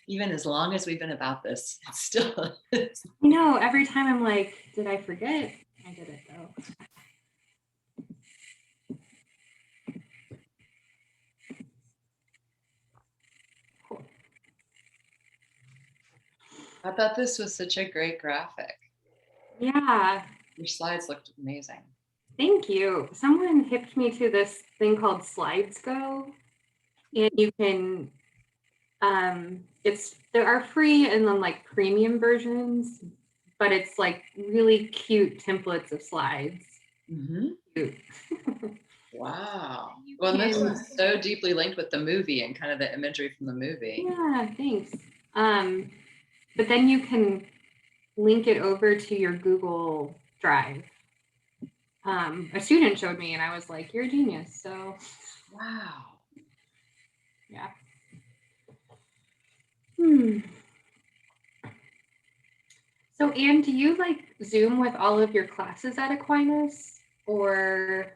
Even as long as we've been about this, it's still. I know, every time I'm like, did I forget? I did it though. Cool. I thought this was such a great graphic. Yeah. Your slides looked amazing. Thank you. Someone hipped me to this thing called SlidesGo, and you can, there are free and then like premium versions, but it's like really cute templates of slides. Mm-hmm. Cute. Wow. Well, this one's so deeply linked with the movie and kind of the imagery from the movie. Yeah, thanks. But then you can link it over to your Google Drive. A student showed me and I was like, you're a genius. So Wow. yeah. So Anne, do you like Zoom with all of your classes at Aquinas, or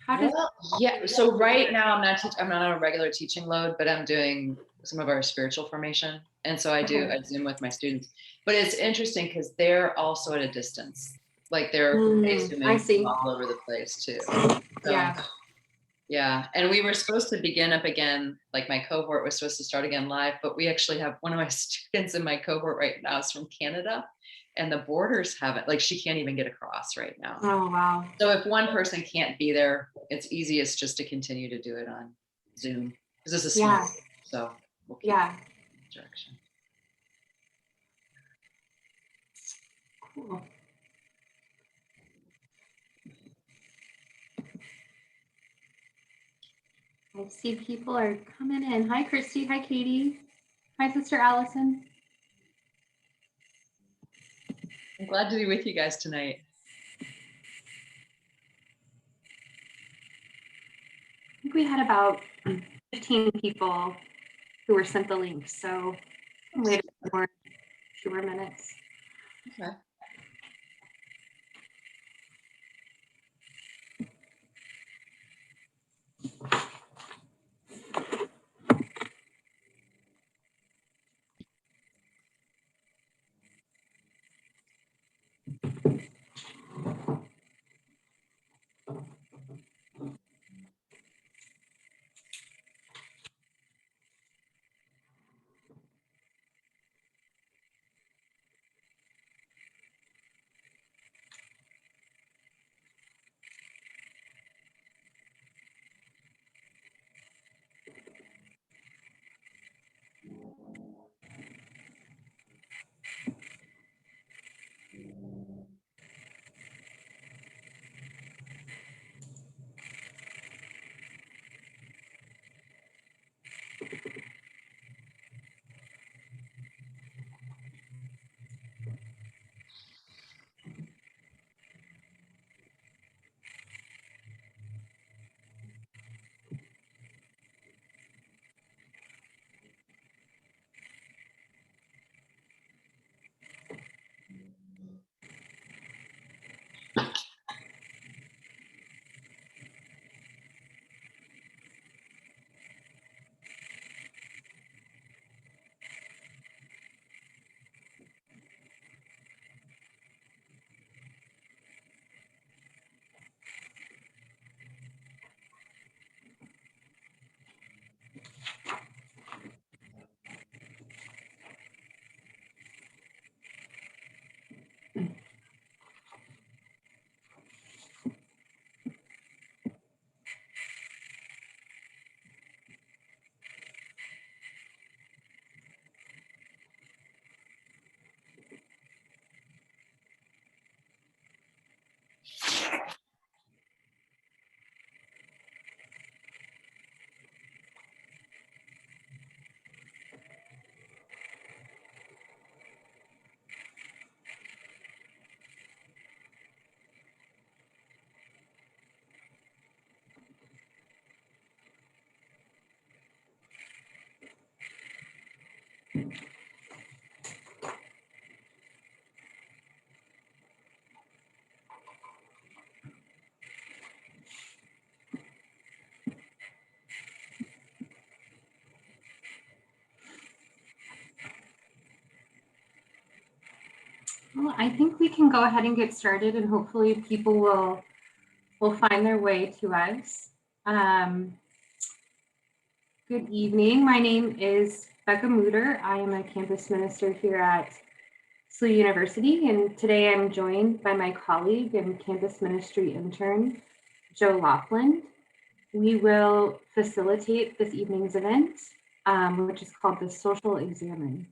how does? Well, yeah. So right now I'm not on a regular teaching load, but I'm doing some of our spiritual formation. And so I Zoom with my students. But it's interesting because they're also at a distance. Like they're I Zooming see. all over the place too. So Yeah. yeah. And we were supposed to begin up again, like my cohort was supposed to start again live, but we actually have one of my students in my cohort right now is from Canada. And the borders haven't, like she can't even get across right now. Oh wow. So if one person can't be there, it's easiest just to continue to do it on Zoom because this is small. Yeah. So we'll keep direction. Cool. I see people are coming in. Hi, Christy. Hi, Katie. Hi, Sister Allison. I'm glad to be with you guys tonight. I think we had about 15 people who were sent the link, so wait a few more minutes. Okay. Well, I think we can go ahead and get started, and hopefully people will find their way to us. Good evening. My name is Becca Muter. I am a campus minister here at SLU University, and today I'm joined by my colleague and campus ministry intern, Joe Laughlin. We will facilitate this evening's event, which is called the Social Examen.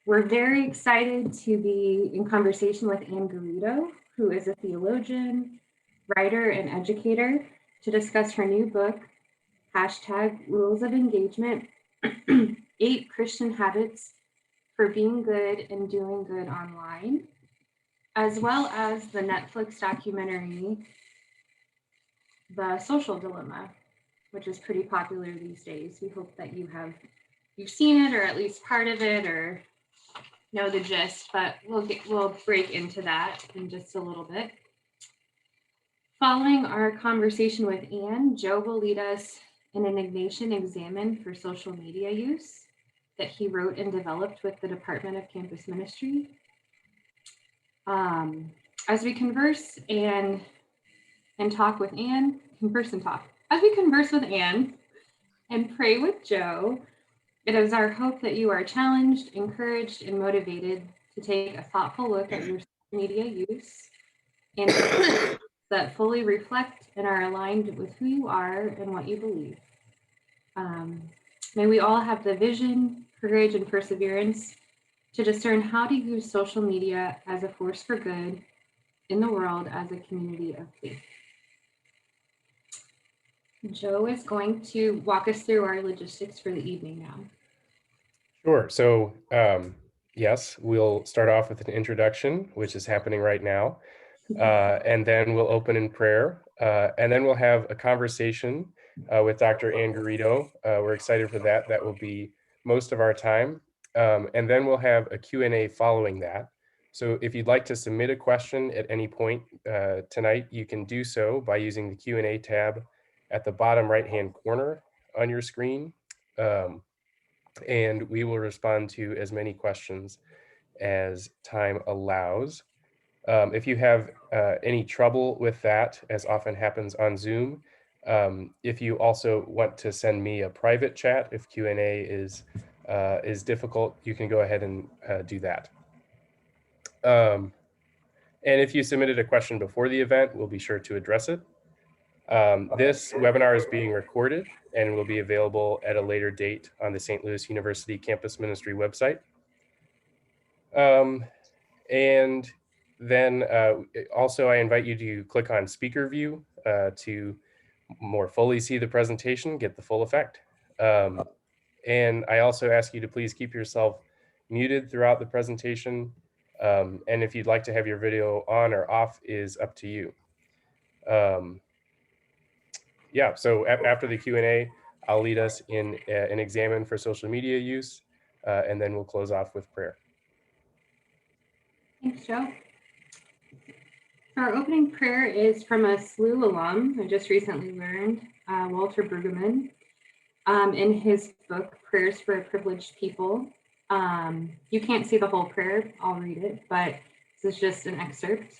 We're very excited to be in conversation with Ann Garrido, who is a theologian, writer, and educator, to discuss her new book, #Rules of Engagement, 8 Christian Habits for Being Good and Doing Good Online, as well as the Netflix documentary, The Social Dilemma, which is pretty popular these days. We hope that you've seen it, or at least part of it, or know the gist, but we'll break into that in just a little bit. Following our conversation with Ann, Joe will lead us in an Indignation Examen for social media use that he wrote and developed with the Department of Campus Ministry. As we converse and talk with Ann, As we converse with Ann and pray with Joe, it is our hope that you are challenged, encouraged, and motivated to take a thoughtful look at your social media use and that fully reflect and are aligned with who you are and what you believe. May we all have the vision, courage, and perseverance to discern how to use social media as a force for good in the world as a community of faith. Joe is going to walk us through our logistics for the evening now. Sure. So, yes, we'll start off with an introduction, which is happening right now. And then we'll open in prayer. And then we'll have a conversation with Dr. Ann Garrido. We're excited for that. That will be most of our time. And then we'll have a Q&A following that. So if you'd like to submit a question at any point tonight, you can do so by using the Q&A tab at the bottom right-hand corner on your screen. And we will respond to as many questions as time allows. If you have any trouble with that, as often happens on Zoom, if you also want to send me a private chat, if Q&A is difficult, you can go ahead and do that. And if you submitted a question before the event, we'll be sure to address it. This webinar is being recorded and will be available at a later date on the St. Louis University Campus Ministry website. And then also I invite you to click on speaker view to more fully see the presentation, get the full effect. And I also ask you to please keep yourself muted throughout the presentation. And if you'd like to have your video on or off is up to you. Yeah, so after the Q&A, I'll lead us in an examen for social media use, and then we'll close off with prayer. Thanks, Joe. Our opening prayer is from a SLU alum I just recently learned, Walter Brueggemann, in his book, Prayers for a Privileged People. You can't see the whole prayer, I'll read it, but this is just an excerpt.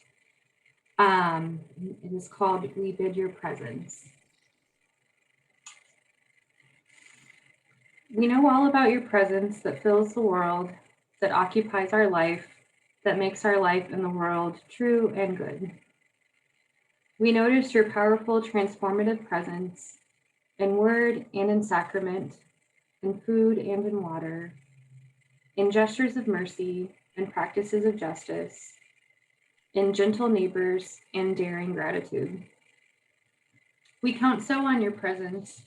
It is called, We Bid Your Presence. We know all about your presence that fills the world, that occupies our life, that makes our life in the world true and good. We notice your powerful transformative presence in word and in sacrament, in food and in water, in gestures of mercy and practices of justice, in gentle neighbors and daring gratitude. We count so on your presence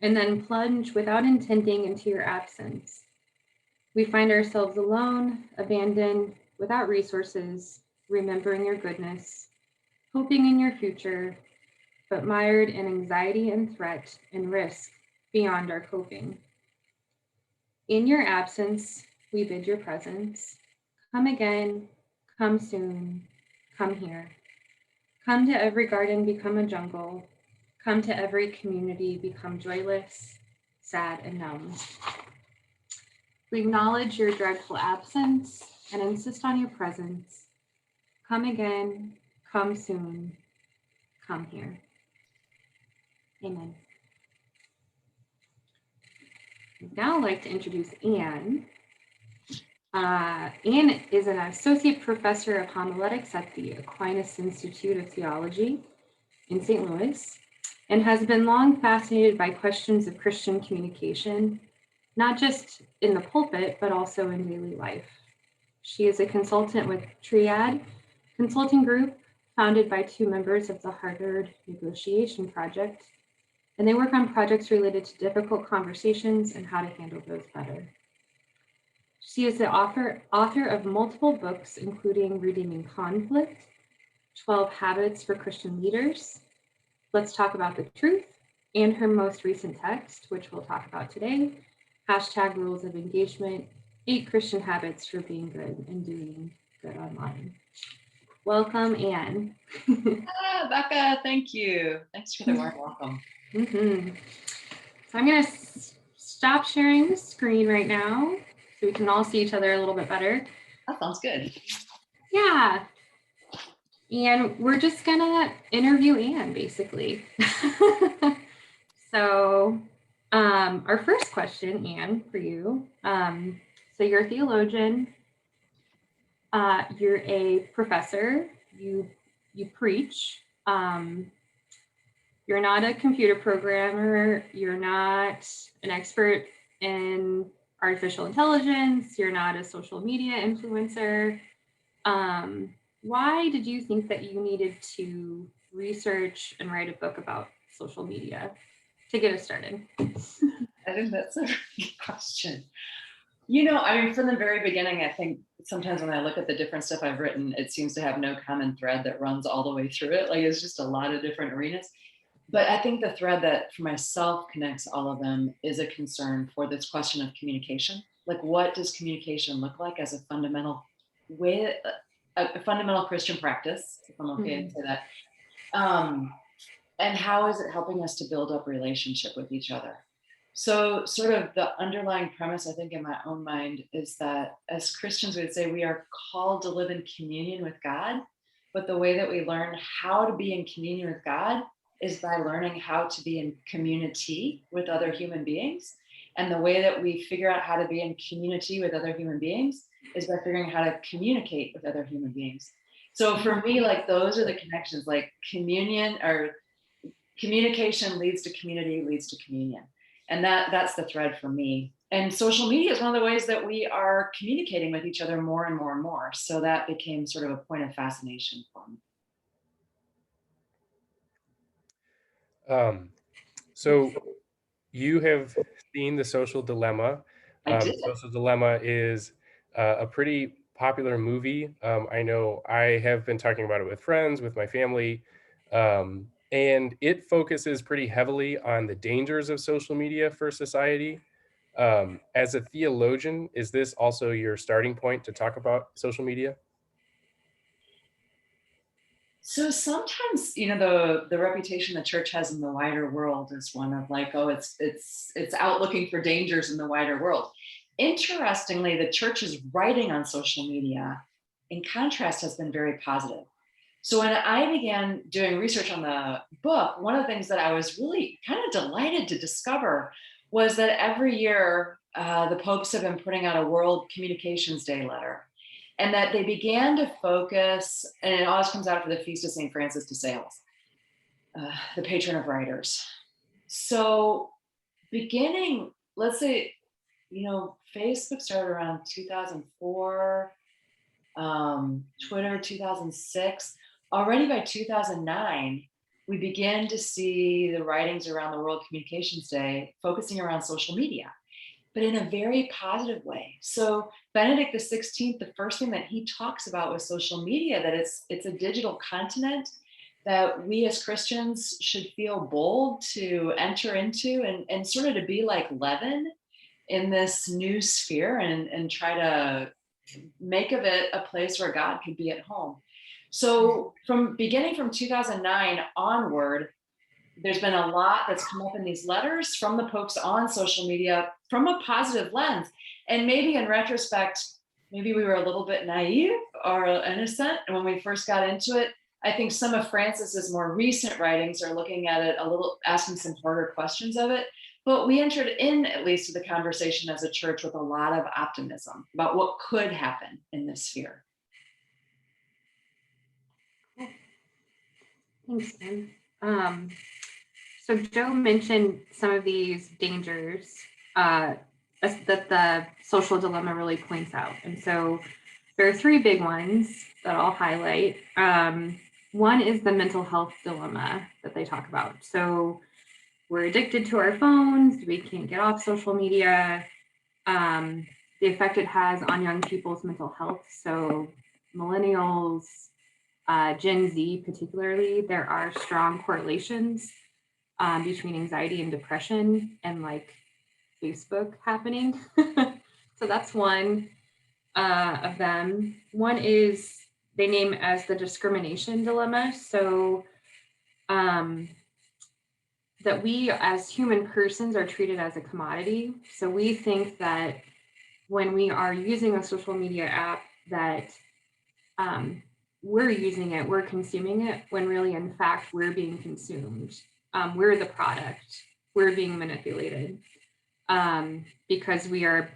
and then plunge without intending into your absence. We find ourselves alone, abandoned, without resources, remembering your goodness, hoping in your future, but mired in anxiety and threat and risk beyond our coping. In your absence, we bid your presence. Come again, come soon, come here. Come to every garden, become a jungle. Come to every community, become joyless, sad, and numb. We acknowledge your dreadful absence and insist on your presence. Come again, come soon, come here. Amen. I'd now like to introduce Anne. Anne is an associate professor of homiletics at the Aquinas Institute of Theology in St. Louis, and has been long fascinated by questions of Christian communication, not just in the pulpit, but also in daily life. She is a consultant with Triad Consulting Group, founded by 2 members of the Harvard Negotiation Project, and they work on projects related to difficult conversations and how to handle those better. She is the author of multiple books, including Redeeming Conflict, 12 Habits for Christian Leaders, Let's Talk About the Truth, and her most recent text, which we'll talk about today, #Rules of Engagement, 8 Christian Habits for Being Good and Doing Good Online. Welcome, Anne. Becca, thank you. Thanks for the warm welcome. So I'm going to stop sharing the screen right now so we can all see each other a little bit better. That sounds good. Yeah. And we're just going to interview Anne, basically. So our first question, Anne, for you. So you're a theologian. You're a professor. You preach. You're not a computer programmer. You're not an expert in artificial intelligence. You're not a social media influencer. Why did you think that you needed to research and write a book about social media to get us started? I think that's a really good question. You know, I mean, from the very beginning, I think sometimes when I look at the different stuff I've written, it seems to have no common thread that runs all the way through it. Like, it's just a lot of different arenas. But I think the thread that for myself connects all of them is a concern for this question of communication. Like, what does communication look like as a fundamental way, a fundamental Christian practice, if I'm okay to say that? And how is it helping us to build up relationship with each other? So sort of the underlying premise, I think, in my own mind is that as Christians, we would say we are called to live in communion with God, but the way that we learn how to be in communion with God is by learning how to be in community with other human beings. And the way that we figure out how to be in community with other human beings is by figuring out how to communicate with other human beings. So for me, like, those are the connections, like communion or communication leads to community, leads to communion. And that's the thread for me. And social media is one of the ways that we are communicating with each other more and more and more. So that became sort of a point of fascination for me. So you have seen The Social Dilemma. I did. Social Dilemma is a pretty popular movie. I know I have been talking about it with friends, with my family, and it focuses pretty heavily on the dangers of social media for society. As a theologian, is this also your starting point to talk about social media? So sometimes, you know, the reputation the church has in the wider world is one of like, oh, it's out looking for dangers in the wider world. Interestingly, the church's writing on social media, in contrast, has been very positive. So when I began doing research on the book, one of the things that I was really kind of delighted to discover was that every year the popes have been putting out a World Communications Day letter, and that they began to focus, and it always comes out for the Feast of St. Francis de Sales, the patron of writers. So beginning, let's say, you know, Facebook started around 2004, Twitter 2006. Already by 2009, we began to see the writings around the World Communications Day focusing around social media, but in a very positive way. So Benedict XVI, the first thing that he talks about was social media, that it's a digital continent that we as Christians should feel bold to enter into and sort of to be like leaven in this new sphere and try to make of it a place where God could be at home. So beginning from 2009 onward, there's been a lot that's come up in these letters from the popes on social media from a positive lens. And maybe in retrospect, maybe we were a little bit naive or innocent. And when we first got into it, I think some of Francis's more recent writings are looking at it a little, asking some harder questions of it. But we entered in, at least to the conversation as a church, with a lot of optimism about what could happen in this sphere. Thanks, Kim. So Joe mentioned some of these dangers that the social dilemma really points out. And so there are three big ones that I'll highlight. One is the mental health dilemma that they talk about. So we're addicted to our phones, we can't get off social media, the effect it has on young people's mental health. So millennials, Gen Z particularly, there are strong correlations between anxiety and depression and like Facebook happening. So that's one of them. One is they name as the discrimination dilemma. So that we as human persons are treated as a commodity. So we think that when we are using a social media app that we're using it, we're consuming it, when really in fact we're being consumed. We're the product, we're being manipulated because we are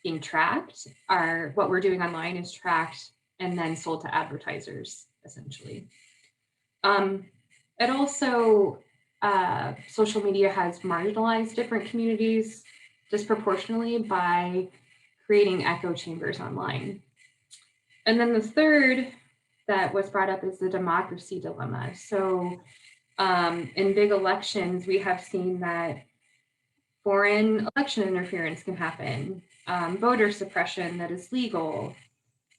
being tracked. What we're doing online is tracked and then sold to advertisers, essentially. It also, social media has marginalized different communities disproportionately by creating echo chambers online. And then the third that was brought up is the democracy dilemma. So in big elections, we have seen that foreign election interference can happen, voter suppression that is legal,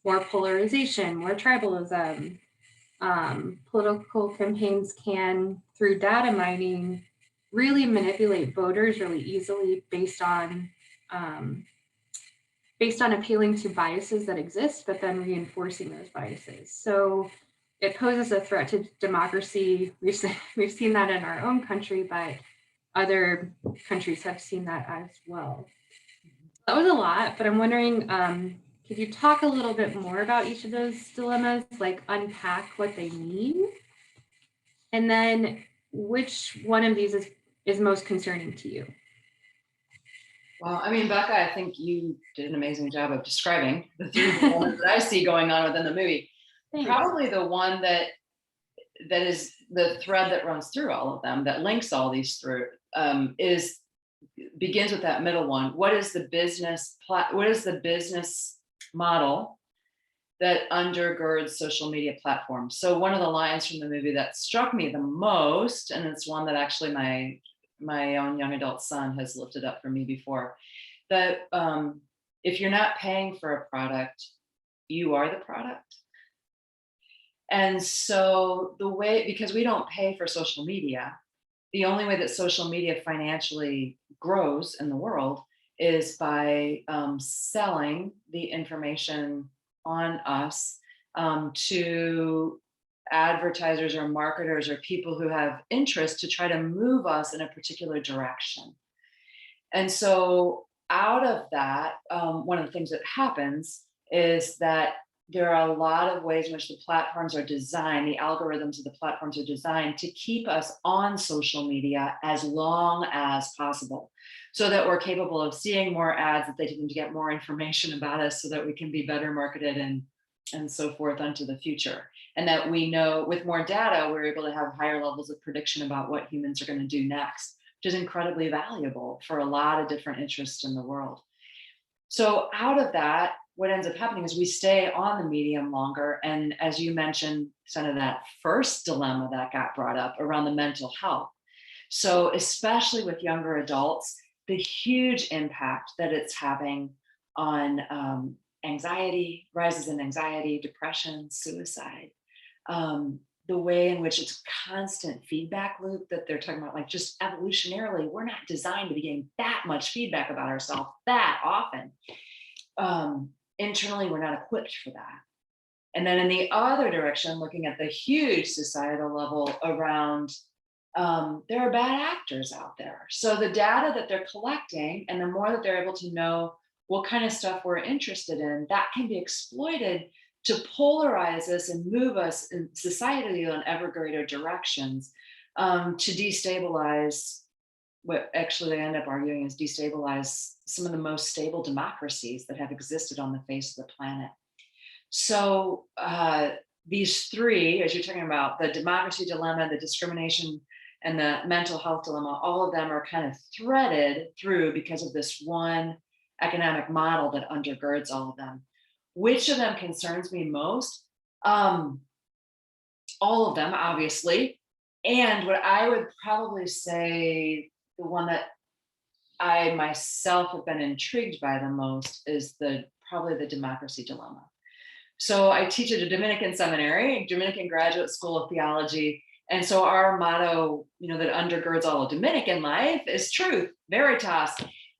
more polarization, more tribalism. Political campaigns can, through data mining, really manipulate voters really easily based on appealing to biases that exist, but then reinforcing those biases. So it poses a threat to democracy. We've seen that in our own country, but other countries have seen that as well. That was a lot, but I'm wondering, could you talk a little bit more about each of those dilemmas, like unpack what they mean? And then which one of these is most concerning to you? Well, I mean, Becca, I think you did an amazing job of describing the three dilemmas that I see going on within the movie. Thanks. Probably the one that is the thread that runs through all of them, that links all these through, begins with that middle one. What is the business model that undergirds social media platforms? So one of the lines from the movie that struck me the most, and it's one that actually my own young adult son has lifted up for me before, that if you're not paying for a product, you are the product. And so because we don't pay for social media, the only way that social media financially grows in the world is by selling the information on us to advertisers or marketers or people who have interest to try to move us in a particular direction. And so out of that, one of the things that happens is that there are a lot of ways in which the platforms are designed, the algorithms of the platforms are designed to keep us on social media as long as possible, so that we're capable of seeing more ads, that they can get more information about us so that we can be better marketed and so forth onto the future. And that we know with more data, we're able to have higher levels of prediction about what humans are going to do next, which is incredibly valuable for a lot of different interests in the world. So out of that, what ends up happening is we stay on the medium longer. And as you mentioned, some of that first dilemma that got brought up around the mental health. So especially with younger adults, the huge impact that it's having on anxiety, rises in anxiety, depression, suicide, the way in which it's constant feedback loop that they're talking about, like just evolutionarily, we're not designed to be getting that much feedback about ourselves that often. Internally, we're not equipped for that. And then in the other direction, looking at the huge societal level around, there are bad actors out there. So the data that they're collecting, and the more that they're able to know what kind of stuff we're interested in, that can be exploited to polarize us and move us in society in ever greater directions, to destabilize what actually they end up arguing is destabilize some of the most stable democracies that have existed on the face of the planet. So these three, as you're talking about, the democracy dilemma, the discrimination, and the mental health dilemma, all of them are kind of threaded through because of this one economic model that undergirds all of them. Which of them concerns me most? All of them, obviously. And what I would probably say, the one that I myself have been intrigued by the most is probably the democracy dilemma. So I teach at a Dominican seminary, Dominican Graduate School of Theology. And so our motto, that undergirds all of Dominican life is truth, veritas.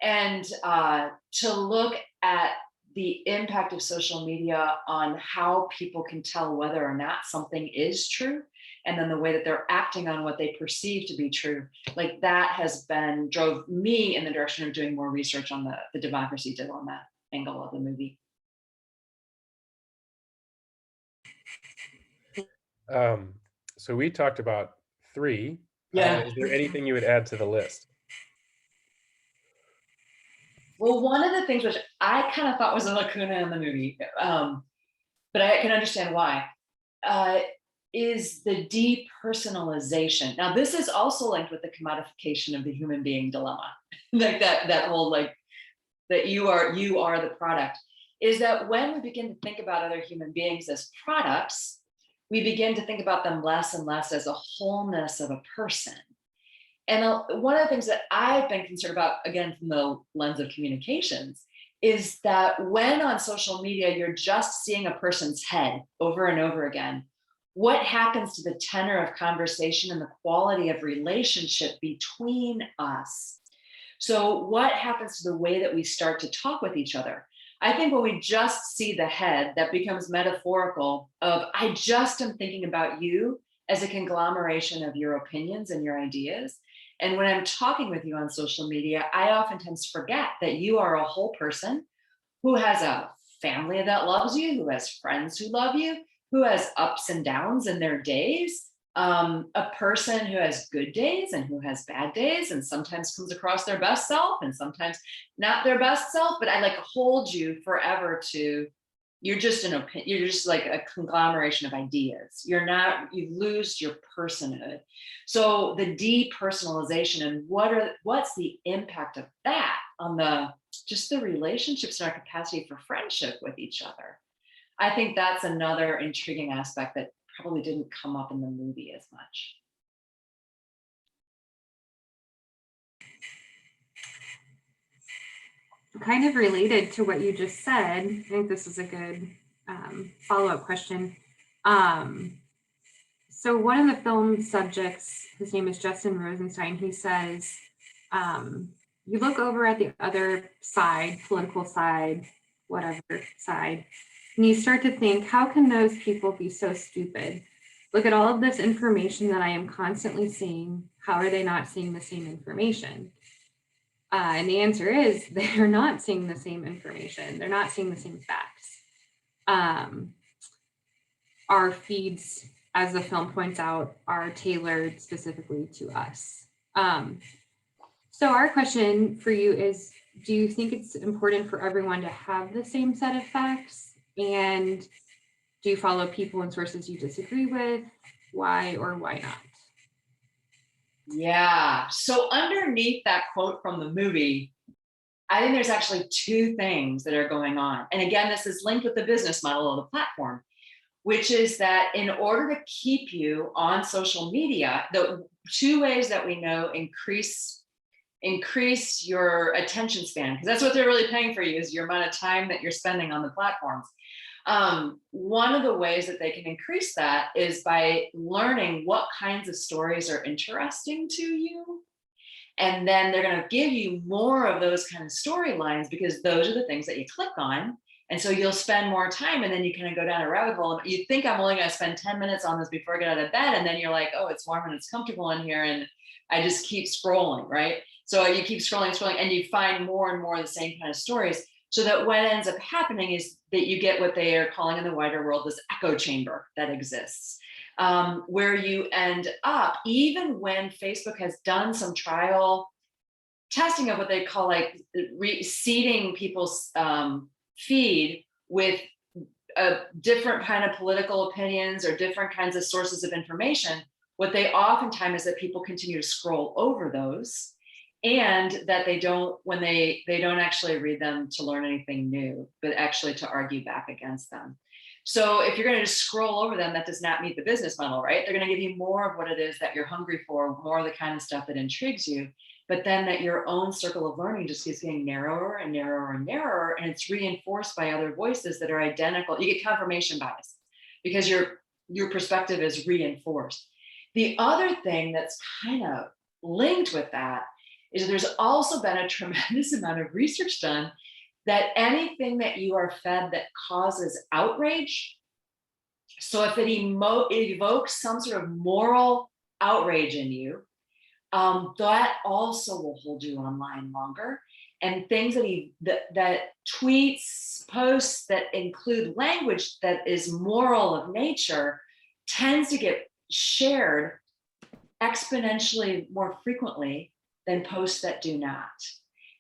And to look at the impact of social media on how people can tell whether or not something is true, and then the way that they're acting on what they perceive to be true, like that drove me in the direction of doing more research on the democracy dilemma angle of the movie. So we talked about 3. Yeah. Is there anything you would add to the list? Well, one of the things which I kind of thought was a lacuna in the movie, but I can understand why, is the depersonalization. Now, this is also linked with the commodification of the human being dilemma, like that whole that you are the product. Is that when we begin to think about other human beings as products, we begin to think about them less and less as a wholeness of a person. And one of the things that I've been concerned about, again, from the lens of communications, is that when on social media, you're just seeing a person's head over and over again, what happens to the tenor of conversation and the quality of relationship between us? So what happens to the way that we start to talk with each other? I think when we just see the head, that becomes metaphorical of, I just am thinking about you as a conglomeration of your opinions and your ideas. And when I'm talking with you on social media, I oftentimes forget that you are a whole person who has a family that loves you, who has friends who love you, who has ups and downs in their days, a person who has good days and who has bad days, and sometimes comes across their best self and sometimes not their best self. But I hold you forever to, you're just an opinion, you're just like a conglomeration of ideas. You lose your personhood. So the depersonalization and what's the impact of that on just the relationships and our capacity for friendship with each other? I think that's another intriguing aspect that probably didn't come up in the movie as much. Kind of related to what you just said, I think this is a good follow-up question. So one of the film subjects, his name is Justin Rosenstein, he says, you look over at the other side, political side, whatever side, and you start to think, how can those people be so stupid? Look at all of this information that I am constantly seeing. How are they not seeing the same information? And the answer is they're not seeing the same information. They're not seeing the same facts. Our feeds, as the film points out, are tailored specifically to us. So our question for you is, do you think it's important for everyone to have the same set of facts? And do you follow people and sources you disagree with? Why or why not? Yeah. So underneath that quote from the movie, I think there's actually 2 things that are going on. And again, this is linked with the business model of the platform, which is that in order to keep you on social media, the 2 ways that we know increase your attention span, because that's what they're really paying for you, is your amount of time that you're spending on the platforms. One of the ways that they can increase that is by learning what kinds of stories are interesting to you. And then they're going to give you more of those kind of storylines because those are the things that you click on. And so you'll spend more time, and then you kind of go down a rabbit hole. You think I'm only going to spend 10 minutes on this before I get out of bed. And then you're like, oh, it's warm and it's comfortable in here. And I just keep scrolling, right? So you keep scrolling, and you find more and more of the same kind of stories. So that what ends up happening is that you get what they are calling in the wider world this echo chamber that exists, where you end up, even when Facebook has done some trial testing of what they call like seeding people's feed with different kind of political opinions or different kinds of sources of information, what they oftentimes is that people continue to scroll over those, and that they don't, when they don't actually read them to learn anything new, but actually to argue back against them. So if you're going to just scroll over them, that does not meet the business model, right? They're going to give you more of what it is that you're hungry for, more of the kind of stuff that intrigues you, but then that your own circle of learning just keeps getting narrower and narrower and narrower, and it's reinforced by other voices that are identical. You get confirmation bias because your perspective is reinforced. The other thing that's kind of linked with that is that there's also been a tremendous amount of research done that anything that you are fed that causes outrage, so if it evokes some sort of moral outrage in you, that also will hold you online longer. And things that tweets, posts that include language that is moral of nature tends to get shared exponentially more frequently than posts that do not.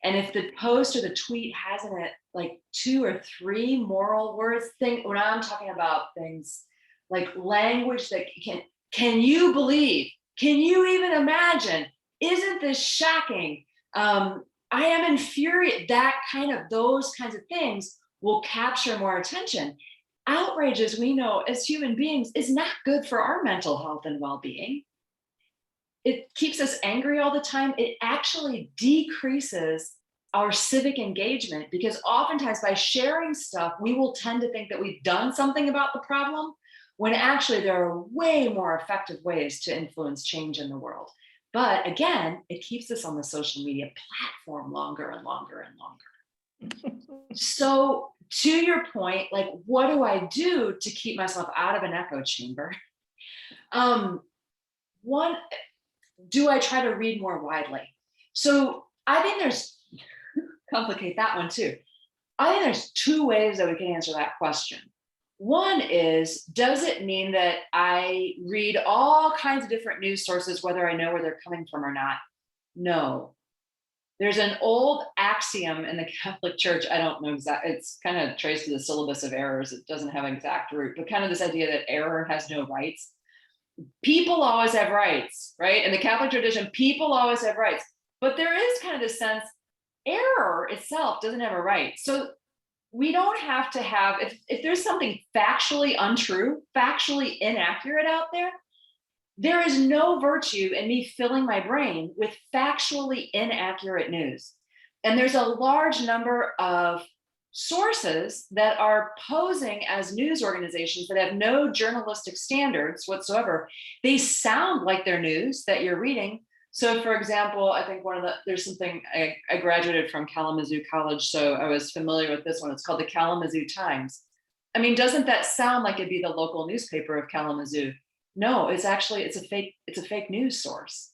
And if the post or the tweet has in it like 2 or 3 moral words, when I'm talking about things like language that can you believe? Can you even imagine? Isn't this shocking? I am infuriated. Those kinds of things will capture more attention. Outrage, as we know, as human beings, is not good for our mental health and well-being. It keeps us angry all the time. It actually decreases our civic engagement, because oftentimes by sharing stuff, we will tend to think that we've done something about the problem, when actually there are way more effective ways to influence change in the world. But again, it keeps us on the social media platform longer and longer and longer. So to your point, like, what do I do to keep myself out of an echo chamber? One, do I try to read more widely? So I think there's, complicate that one too. I think there's 2 ways that we can answer that question. One is, does it mean that I read all kinds of different news sources, whether I know where they're coming from or not? No. There's an old axiom in the Catholic Church. I don't know exactly, it's kind of traced to the syllabus of errors. It doesn't have an exact root, but kind of this idea that error has no rights. People always have rights, right? In the Catholic tradition, people always have rights. But there is kind of this sense, error itself doesn't have a right. So we don't have to have, if there's something factually untrue, factually inaccurate out there, there is no virtue in me filling my brain with factually inaccurate news. And there's a large number of sources that are posing as news organizations that have no journalistic standards whatsoever. They sound like they're news that you're reading. So for example, I think there's something, I graduated from Kalamazoo College, so I was familiar with this one. It's called the Kalamazoo Times. I mean, doesn't that sound like it'd be the local newspaper of Kalamazoo? No, it's a fake news source.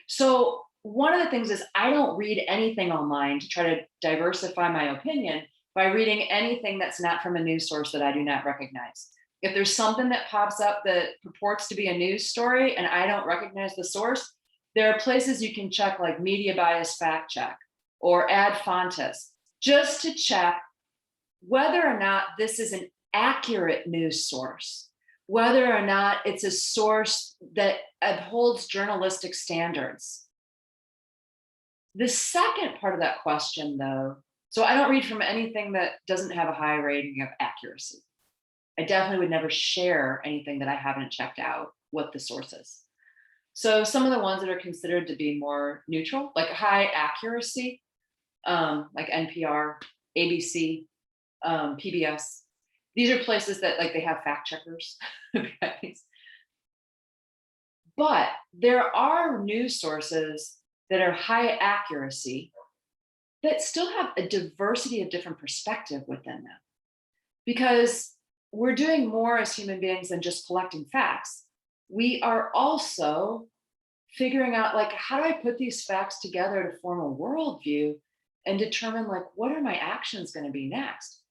So one of the things is, I don't read anything online to try to diversify my opinion by reading anything that's not from a news source that I do not recognize. If there's something that pops up that purports to be a news story and I don't recognize the source, there are places you can check, like Media Bias Fact Check or Ad Fontes, just to check whether or not this is an accurate news source, whether or not it's a source that upholds journalistic standards. The second part of that question, though, so I don't read from anything that doesn't have a high rating of accuracy. I definitely would never share anything that I haven't checked out what the source is. So some of the ones that are considered to be more neutral, like high accuracy, like NPR, ABC, PBS, these are places that, like, they have fact checkers. Okay. But there are news sources that are high accuracy that still have a diversity of different perspective within them, because we're doing more as human beings than just collecting facts. We are also figuring out, like, how do I put these facts together to form a worldview and determine like, what are my actions going to be next?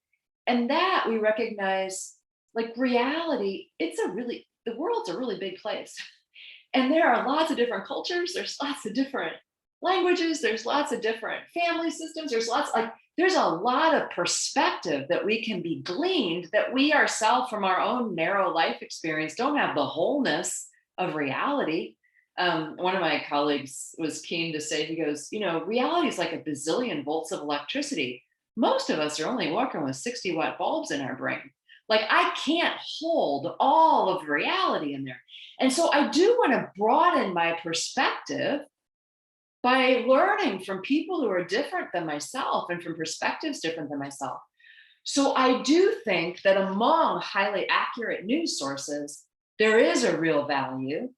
And that we recognize like reality, the world's a really big place. And there are lots of different cultures, there's lots of different languages, there's lots of different family systems, there's a lot of perspective that we can be gleaned, that we ourselves from our own narrow life experience don't have the wholeness of reality. One of my colleagues was keen to say, he goes, reality is like a bazillion volts of electricity. Most of us are only working with 60-watt bulbs in our brain. Like, I can't hold all of reality in there. And so I do want to broaden my perspective by learning from people who are different than myself and from perspectives different than myself. So I do think that among highly accurate news sources, there is a real value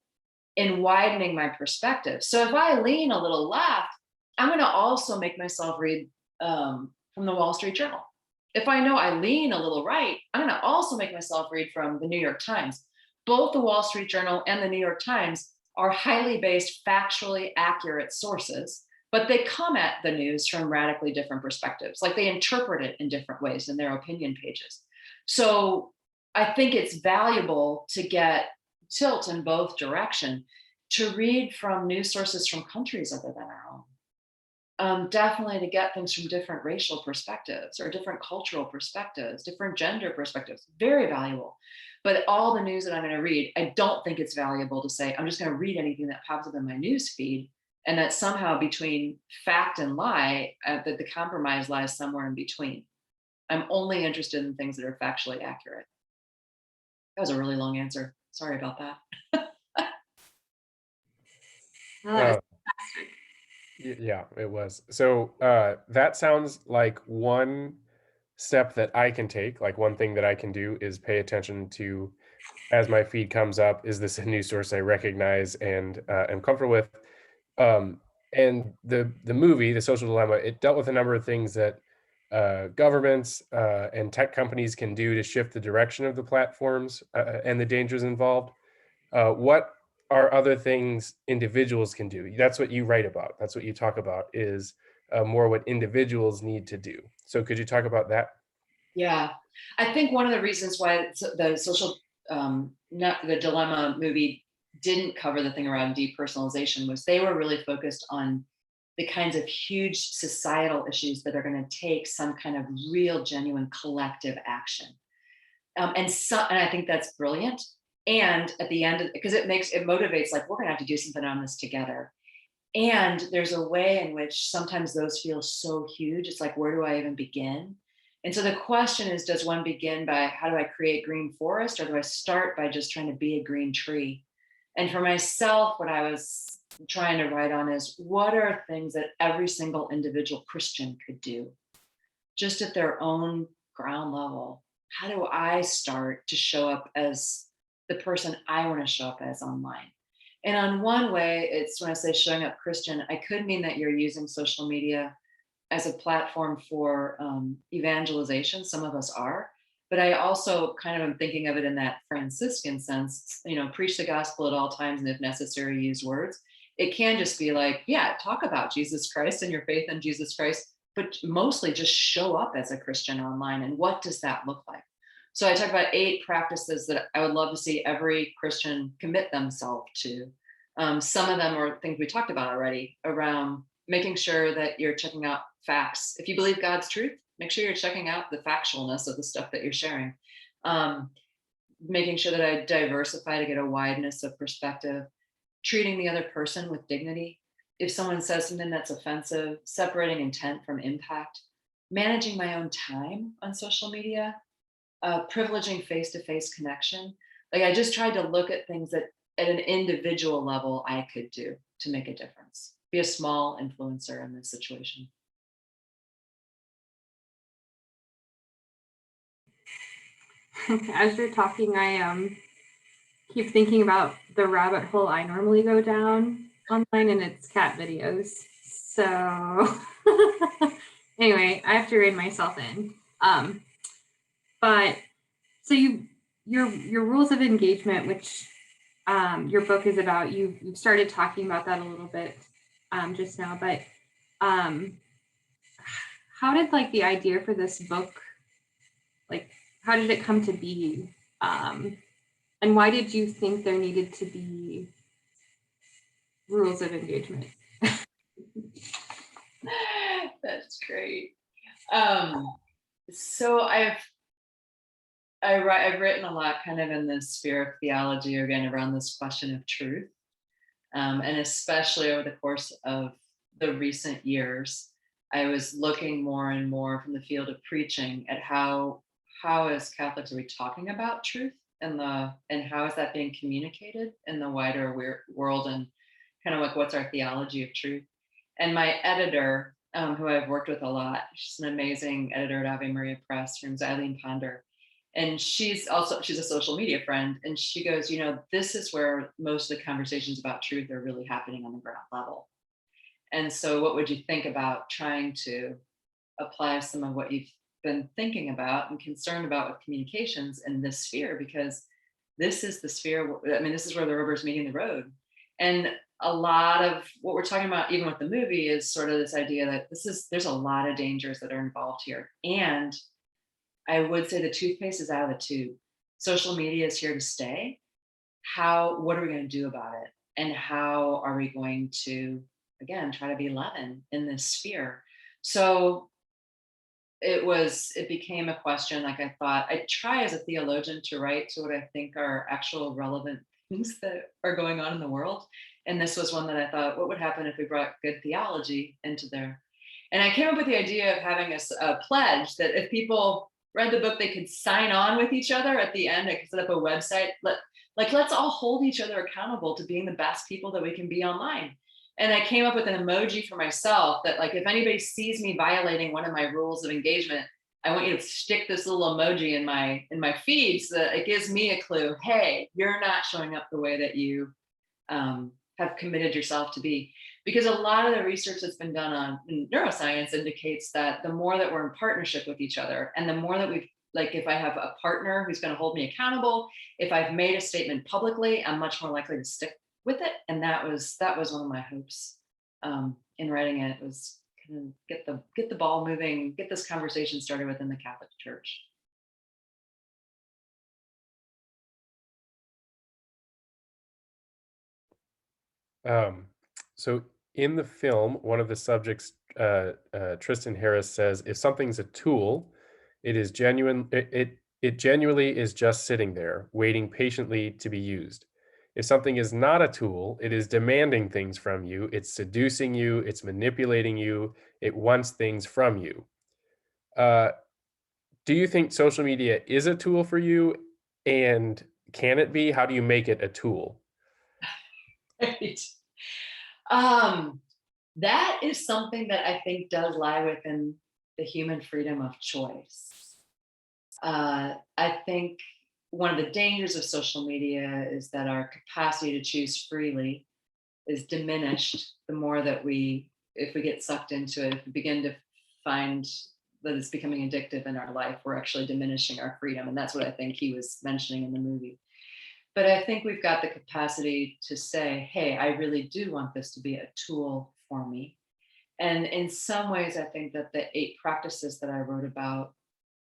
in widening my perspective. So if I lean a little left, I'm going to also make myself read from the Wall Street Journal. If I know I lean a little right, I'm going to also make myself read from the New York Times. Both the Wall Street Journal and the New York Times are highly based, factually accurate sources, but they come at the news from radically different perspectives. Like, they interpret it in different ways in their opinion pages. So I think it's valuable to get tilt in both direction, to read from news sources from countries other than our own. Definitely to get things from different racial perspectives or different cultural perspectives, different gender perspectives, very valuable. But all the news that I'm going to read, I don't think it's valuable to say, I'm just going to read anything that pops up in my news feed, and that somehow between fact and lie, that the compromise lies somewhere in between. I'm only interested in things that are factually accurate. That was a really long answer. Sorry about that. Oh, that was Uh, fantastic. yeah, it was. So that sounds like one step that I can take. Like, one thing that I can do is pay attention to, as my feed comes up, is this a news source I recognize and am comfortable with? And the movie, The Social Dilemma, it dealt with a number of things that governments and tech companies can do to shift the direction of the platforms and the dangers involved. What are other things individuals can do? That's what you write about. That's what you talk about, is more what individuals need to do. So could you talk about that? Yeah, I think one of the reasons why the the Dilemma movie didn't cover the thing around depersonalization was they were really focused on the kinds of huge societal issues that are going to take some kind of real, genuine collective action. And I think that's brilliant. And at the end, because it motivates, like, we're going to have to do something on this together. And there's a way in which sometimes those feel so huge. It's like, where do I even begin? And so the question is, does one begin by, how do I create green forest? Or do I start by just trying to be a green tree? And for myself, what I was trying to write on is, what are things that every single individual Christian could do just at their own ground level? How do I start to show up as the person I want to show up as online? And on one way, it's, when I say showing up Christian, I could mean that you're using social media as a platform for evangelization. Some of us are, but I also kind of am thinking of it in that Franciscan sense, preach the gospel at all times, and if necessary, use words. It can just be like, yeah, talk about Jesus Christ and your faith in Jesus Christ, but mostly just show up as a Christian online. And what does that look like? So I talk about 8 practices that I would love to see every Christian commit themselves to. Some of them are things we talked about already, around making sure that you're checking out facts. If you believe God's truth, make sure you're checking out the factualness of the stuff that you're sharing. Making sure that I diversify to get a wideness of perspective. Treating the other person with dignity. If someone says something that's offensive, separating intent from impact. Managing my own time on social media. Privileging face-to-face connection. Like, I just tried to look at things that at an individual level I could do to make a difference. Be a small influencer in this situation. As you're talking, I keep thinking about the rabbit hole I normally go down online, and it's cat videos. So anyway, I have to rein myself in. But so your rules of engagement, which your book is about, you've started talking about that a little bit just now, but how did like the idea for this book, like how did it come to be? And why did you think there needed to be rules of engagement? That's great. So I've written a lot kind of in the sphere of theology, again, around this question of truth. And especially over the course of the recent years, I was looking more and more from the field of preaching at how as Catholics are we talking about truth and how is that being communicated in the wider world, and kind of like what's our theology of truth. And my editor, who I've worked with a lot, she's an amazing editor at Ave Maria Press. Her name's Eileen Ponder. And she's a social media friend. And she goes, this is where most of the conversations about truth are really happening on the ground level. And so what would you think about trying to apply some of what you've been thinking about and concerned about with communications in this sphere? Because this is the sphere, this is where the rubber's meeting the road. And a lot of what we're talking about, even with the movie, is sort of this idea that there's a lot of dangers that are involved here. And I would say the toothpaste is out of the tube. Social media is here to stay. What are we going to do about it? And how are we going to, again, try to be leaven in this sphere? So it became a question. Like, I thought I'd try as a theologian to write to what I think are actual relevant things that are going on in the world. And this was one that I thought, what would happen if we brought good theology into there? And I came up with the idea of having a pledge that if people read the book, they could sign on with each other at the end. I could set up a website. Let's all hold each other accountable to being the best people that we can be online. And I came up with an emoji for myself that, like, if anybody sees me violating one of my rules of engagement, I want you to stick this little emoji in my feed so that it gives me a clue. Hey, you're not showing up the way that you have committed yourself to be. Because a lot of the research that's been done on neuroscience indicates that the more that we're in partnership with each other, and the more that if I have a partner who's going to hold me accountable, if I've made a statement publicly, I'm much more likely to stick with it. And that was one of my hopes in writing it, was kind of get the ball moving, get this conversation started within the Catholic Church. So in the film, one of the subjects, Tristan Harris, says, if something's a tool, it is genuine. It genuinely is just sitting there, waiting patiently to be used. If something is not a tool, it is demanding things from you. It's seducing you. It's manipulating you. It wants things from you. Do you think social media is a tool for you? And can it be? How do you make it a tool? Right. That is something that I think does lie within the human freedom of choice. I think one of the dangers of social media is that our capacity to choose freely is diminished the more that if we get sucked into it, if we begin to find that it's becoming addictive in our life, we're actually diminishing our freedom. And that's what I think he was mentioning in the movie. But I think we've got the capacity to say, hey, I really do want this to be a tool for me. And in some ways, I think that the 8 practices that I wrote about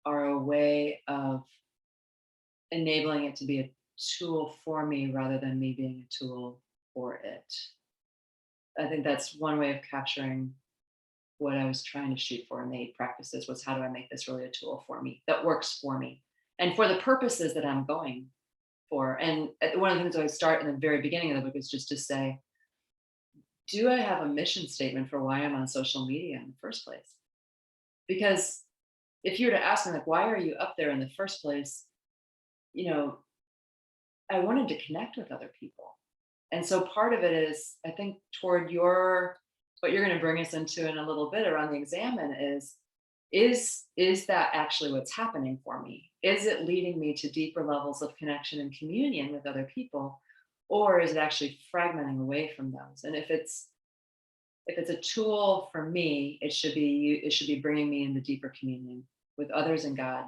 are a way of enabling it to be a tool for me rather than me being a tool for it. I think that's one way of capturing what I was trying to shoot for in the 8 practices, was how do I make this really a tool for me that works for me and for the purposes that I'm going for. And one of the things I start in the very beginning of the book is just to say, do I have a mission statement for why I'm on social media in the first place? Because if you were to ask me, like, why are you up there in the first place? I wanted to connect with other people. And so part of it is, I think, toward what you're going to bring us into in a little bit around the examen is that actually what's happening for me? Is it leading me to deeper levels of connection and communion with other people? Or is it actually fragmenting away from those? And if it's a tool for me, it should be bringing me into deeper communion with others and God.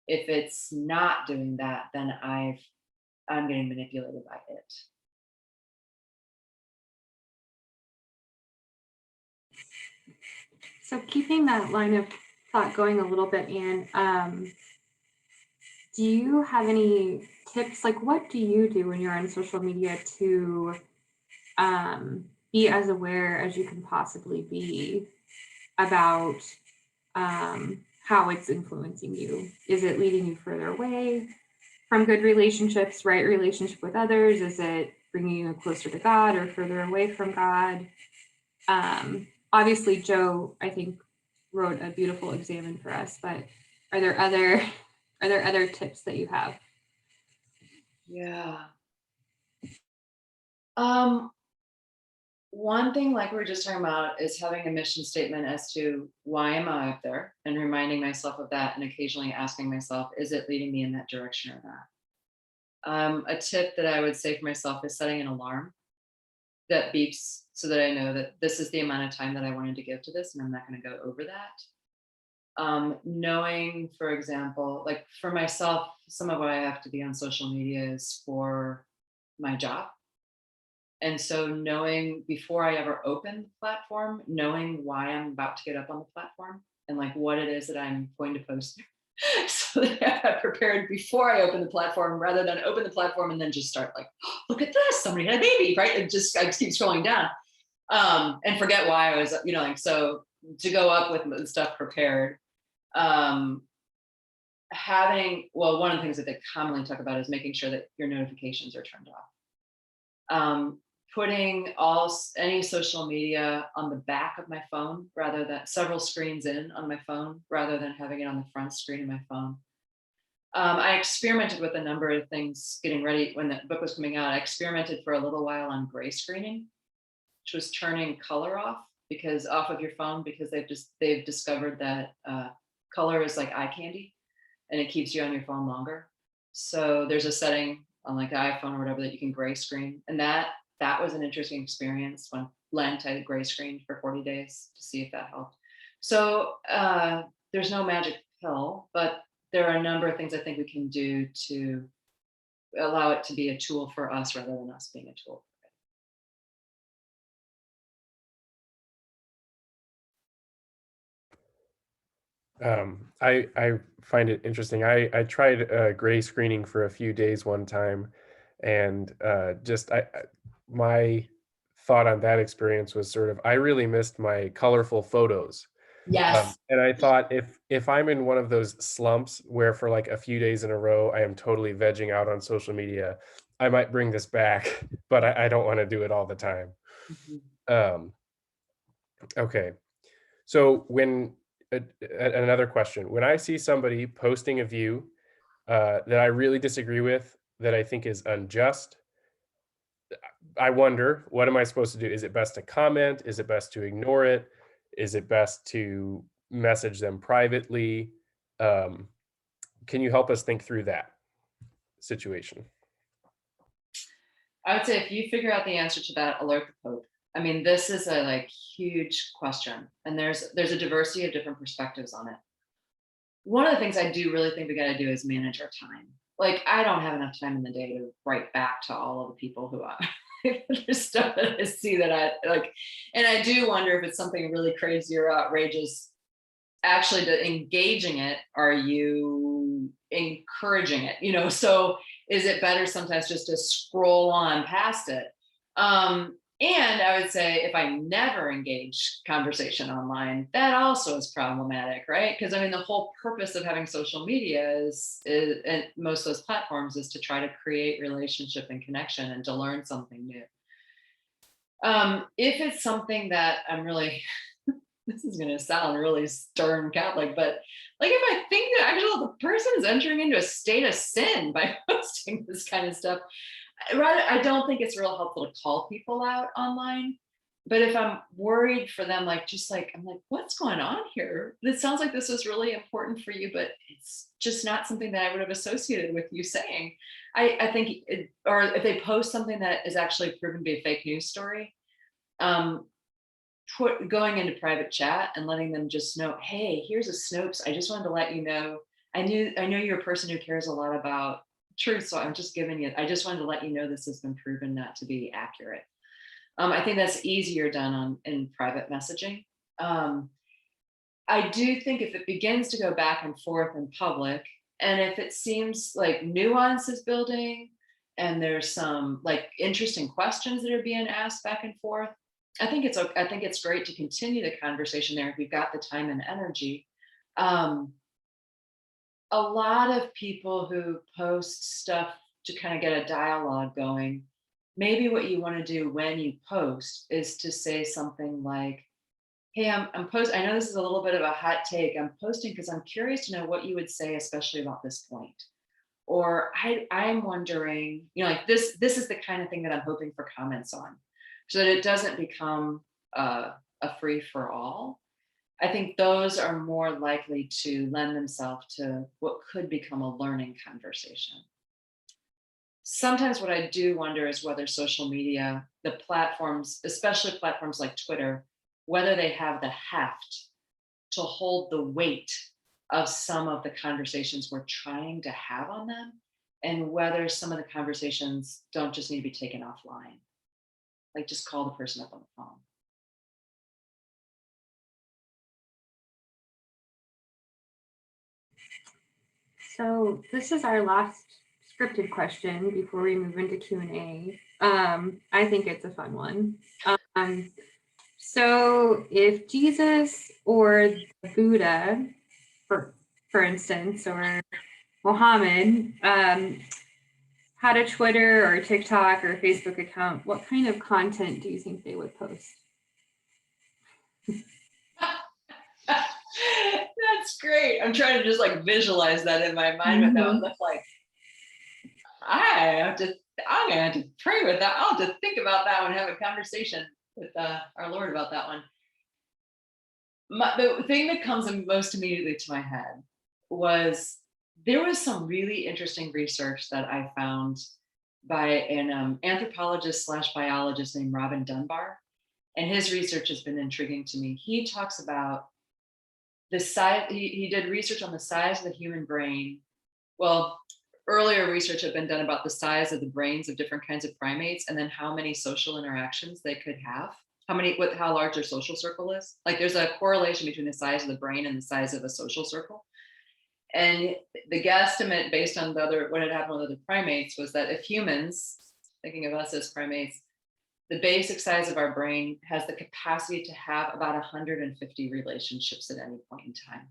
If it's not doing that, then I'm getting manipulated by it. So keeping that line of thought going a little bit, Anne, do you have any tips? Like, what do you do when you're on social media to be as aware as you can possibly be about how it's influencing you? Is it leading you further away from good relationships, right relationship with others? Is it bringing you closer to God or further away from God? Obviously, Joe, I think, wrote a beautiful examen for us, but are there other tips that you have? Yeah. One thing, like we were just talking about, is having a mission statement as to why am I up there, and reminding myself of that, and occasionally asking myself, is it leading me in that direction or not? A tip that I would say for myself is setting an alarm that beeps so that I know that this is the amount of time that I wanted to give to this, and I'm not going to go over that. Knowing, for example, like for myself, some of what I have to be on social media is for my job. And so knowing before I ever open the platform, knowing why I'm about to get up on the platform and like what it is that I'm going to post so that I have prepared before I open the platform rather than open the platform and then just start like, oh, look at this, somebody had a baby, right? I just keep scrolling down and forget why I was, like, so to go up with stuff prepared. One of the things that they commonly talk about is making sure that your notifications are turned off. Putting any social media on the back of my phone rather than several screens in on my phone rather than having it on the front screen of my phone. I experimented with a number of things getting ready when the book was coming out. I experimented for a little while on gray screening, which was turning color off off of your phone because they've discovered that color is like eye candy and it keeps you on your phone longer. So there's a setting on like the iPhone or whatever that you can gray screen, and that was an interesting experience when Len tried gray screen for 40 days to see if that helped. So there's no magic pill, but there are a number of things I think we can do to allow it to be a tool for us rather than us being a tool. I find it interesting. I tried gray screening for a few days one time, and my thought on that experience was sort of I really missed my colorful photos. Yes. And I thought if I'm in one of those slumps where for like a few days in a row I am totally vegging out on social media, I might bring this back, but I don't want to do it all the time. Mhm. Um, okay. So another question, when I see somebody posting a view that I really disagree with, that I think is unjust, I wonder, what am I supposed to do? Is it best to comment? Is it best to ignore it? Is it best to message them privately? Um, can you help us think through that situation? I would say if you figure out the answer to that, alert the Pope. I mean, this is a like huge question, and there's a diversity of different perspectives on it. One of the things I do really think we got to do is manage our time. Like, I don't have enough time in the day to write back to all of the people who there's stuff that I see that I like, and I do wonder if it's something really crazy or outrageous. Actually, to engaging it, are you encouraging it? So is it better sometimes just to scroll on past it? And I would say if I never engage conversation online, that also is problematic, right? Because I mean, the whole purpose of having social media is and most of those platforms is to try to create relationship and connection and to learn something new. If it's something that I'm really, this is going to sound really stern Catholic, but like if I think that actually the person is entering into a state of sin by posting this kind of stuff, I don't think it's real helpful to call people out online. But if I'm worried for them, I'm like, what's going on here? It sounds like this was really important for you, but it's just not something that I would have associated with you saying. I think, or if they post something that is actually proven to be a fake news story, going into private chat and letting them just know, hey, here's a Snopes. I just wanted to let you know. I know you're a person who cares a lot about truth, so I'm just giving you. I just wanted to let you know this has been proven not to be accurate. I think that's easier done in private messaging. I do think if it begins to go back and forth in public, and if it seems like nuance is building and there's some like interesting questions that are being asked back and forth, I think it's great to continue the conversation there if we've got the time and energy. Um, a lot of people who post stuff to kind of get a dialogue going, maybe what you want to do when you post is to say something like, hey, I'm posting. I know this is a little bit of a hot take. I'm posting because I'm curious to know what you would say, especially about this point. Or I'm wondering, like this is the kind of thing that I'm hoping for comments on, so that it doesn't become a free for all. I think those are more likely to lend themselves to what could become a learning conversation. Sometimes what I do wonder is whether social media, the platforms, especially platforms like Twitter, whether they have the heft to hold the weight of some of the conversations we're trying to have on them, and whether some of the conversations don't just need to be taken offline. Like just call the person up on the phone. So this is our last scripted question before we move into Q&A. I think it's a fun one. So if Jesus or Buddha, for instance, or Mohammed had a Twitter or TikTok or Facebook account, what kind of content do you think they would post? That's great. I'm trying to just like visualize that in my mind, what that would look like. I'm gonna have to pray with that. I'll have to think about that one, have a conversation with our Lord about that one. The thing that comes most immediately to my head was there was some really interesting research that I found by an anthropologist / biologist named Robin Dunbar, and his research has been intriguing to me. He talks about the size. He did research on the size of the human brain. Well, earlier research had been done about the size of the brains of different kinds of primates, and then how many social interactions they could have. How large their social circle is. Like there's a correlation between the size of the brain and the size of a social circle. And the guesstimate based on what had happened with other primates was that if humans, thinking of us as primates, the basic size of our brain has the capacity to have about 150 relationships at any point in time.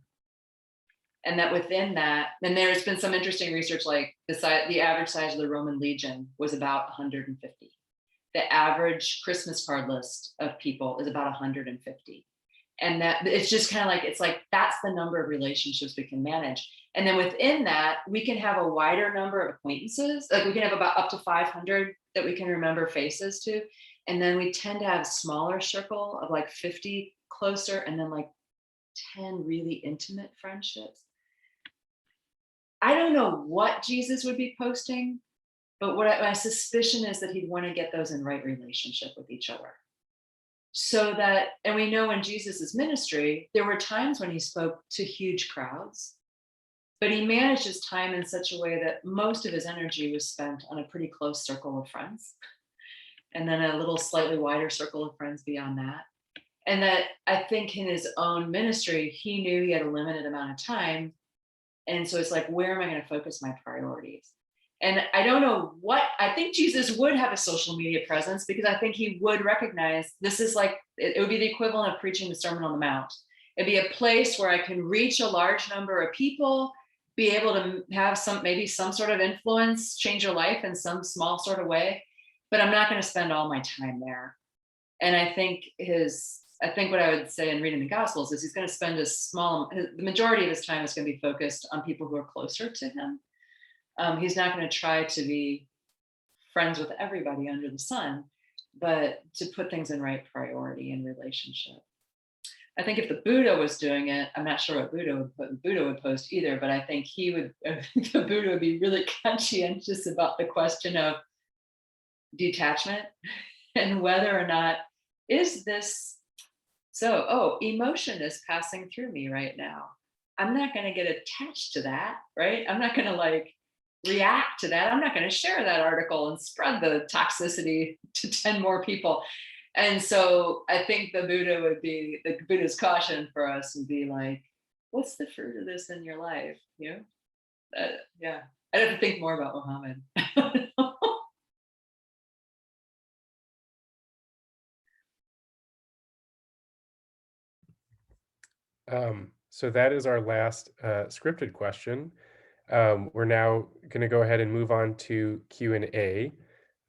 And that within that, and there's been some interesting research, like the average size of the Roman legion was about 150. The average Christmas card list of people is about 150. And that it's just kind of like, it's like, that's the number of relationships we can manage. And then within that, we can have a wider number of acquaintances. Like we can have about up to 500 that we can remember faces to. And then we tend to have a smaller circle of like 50 closer, and then like 10 really intimate friendships. I don't know what Jesus would be posting, but my suspicion is that he'd want to get those in right relationship with each other. So that, and we know in Jesus's ministry, there were times when he spoke to huge crowds, but he managed his time in such a way that most of his energy was spent on a pretty close circle of friends, and then a little slightly wider circle of friends beyond that. And that I think in his own ministry, he knew he had a limited amount of time. And so it's like, where am I going to focus my priorities? And I don't know I think Jesus would have a social media presence, because I think he would recognize this is like, it would be the equivalent of preaching the Sermon on the Mount. It'd be a place where I can reach a large number of people, be able to have maybe some sort of influence, change your life in some small sort of way, but I'm not going to spend all my time there. And I think what I would say in reading the Gospels is he's going to spend the majority of his time is going to be focused on people who are closer to him. He's not going to try to be friends with everybody under the sun, but to put things in right priority and relationship. I think if the Buddha was doing it, I'm not sure what Buddha would post either, but I think the Buddha would be really conscientious about the question of detachment and whether or not is this emotion is passing through me right now. I'm not going to get attached to that, right? I'm not going to like react to that. I'm not going to share that article and spread the toxicity to 10 more people. And so I think the Buddha's caution for us would be like, what's the fruit of this in your life? You know, yeah. I'd have to think more about Muhammad. So that is our last scripted question. We're now going to go ahead and move on to Q&A.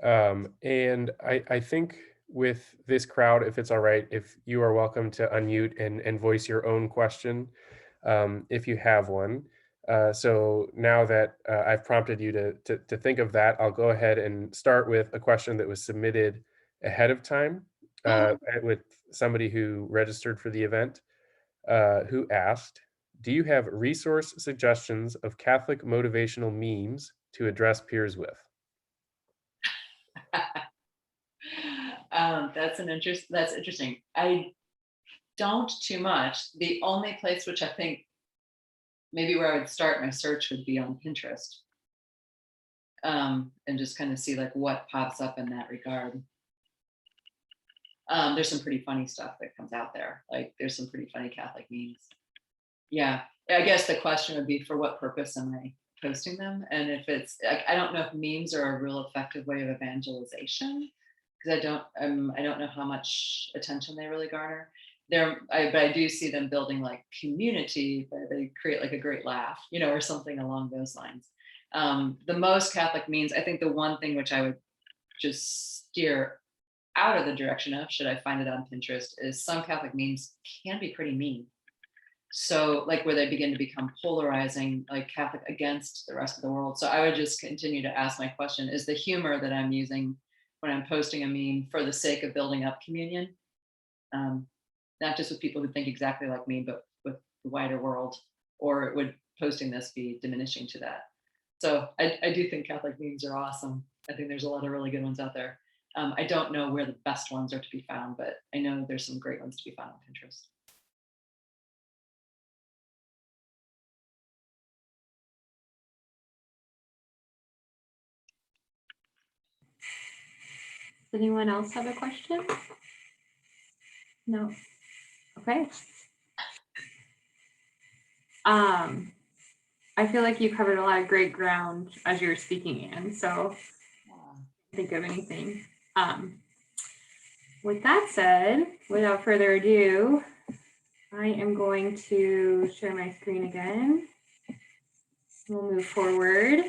And I think with this crowd, if it's all right, if you are welcome to unmute and voice your own question, if you have one. So now that I've prompted you to think of that, I'll go ahead and start with a question that was submitted ahead of time with somebody who registered for the event, who asked, do you have resource suggestions of Catholic motivational memes to address peers with? That's interesting. I don't too much. The only place which I think maybe where I would start my search would be on Pinterest, and just kind of see like what pops up in that regard. There's some pretty funny stuff that comes out there. Like there's some pretty funny Catholic memes. Yeah, I guess the question would be, for what purpose am I posting them? And if it's like, I don't know if memes are a real effective way of evangelization, because I don't know how much attention they really garner. But I do see them building like community, but they create like a great laugh, you know, or something along those lines. The most Catholic memes, I think the one thing which I would just steer out of the direction of, should I find it on Pinterest, is some Catholic memes can be pretty mean. So like where they begin to become polarizing, like Catholic against the rest of the world. So I would just continue to ask my question, is the humor that I'm using when I'm posting a meme for the sake of building up communion? Not just with people who think exactly like me, but with the wider world, or would posting this be diminishing to that? So I do think Catholic memes are awesome. I think there's a lot of really good ones out there. I don't know where the best ones are to be found, but I know there's some great ones to be found on Pinterest. Does anyone else have a question? No. Okay. I feel like you covered a lot of great ground as you were speaking, Anne, so think of anything. With that said, without further ado, I am going to share my screen again. We'll move forward.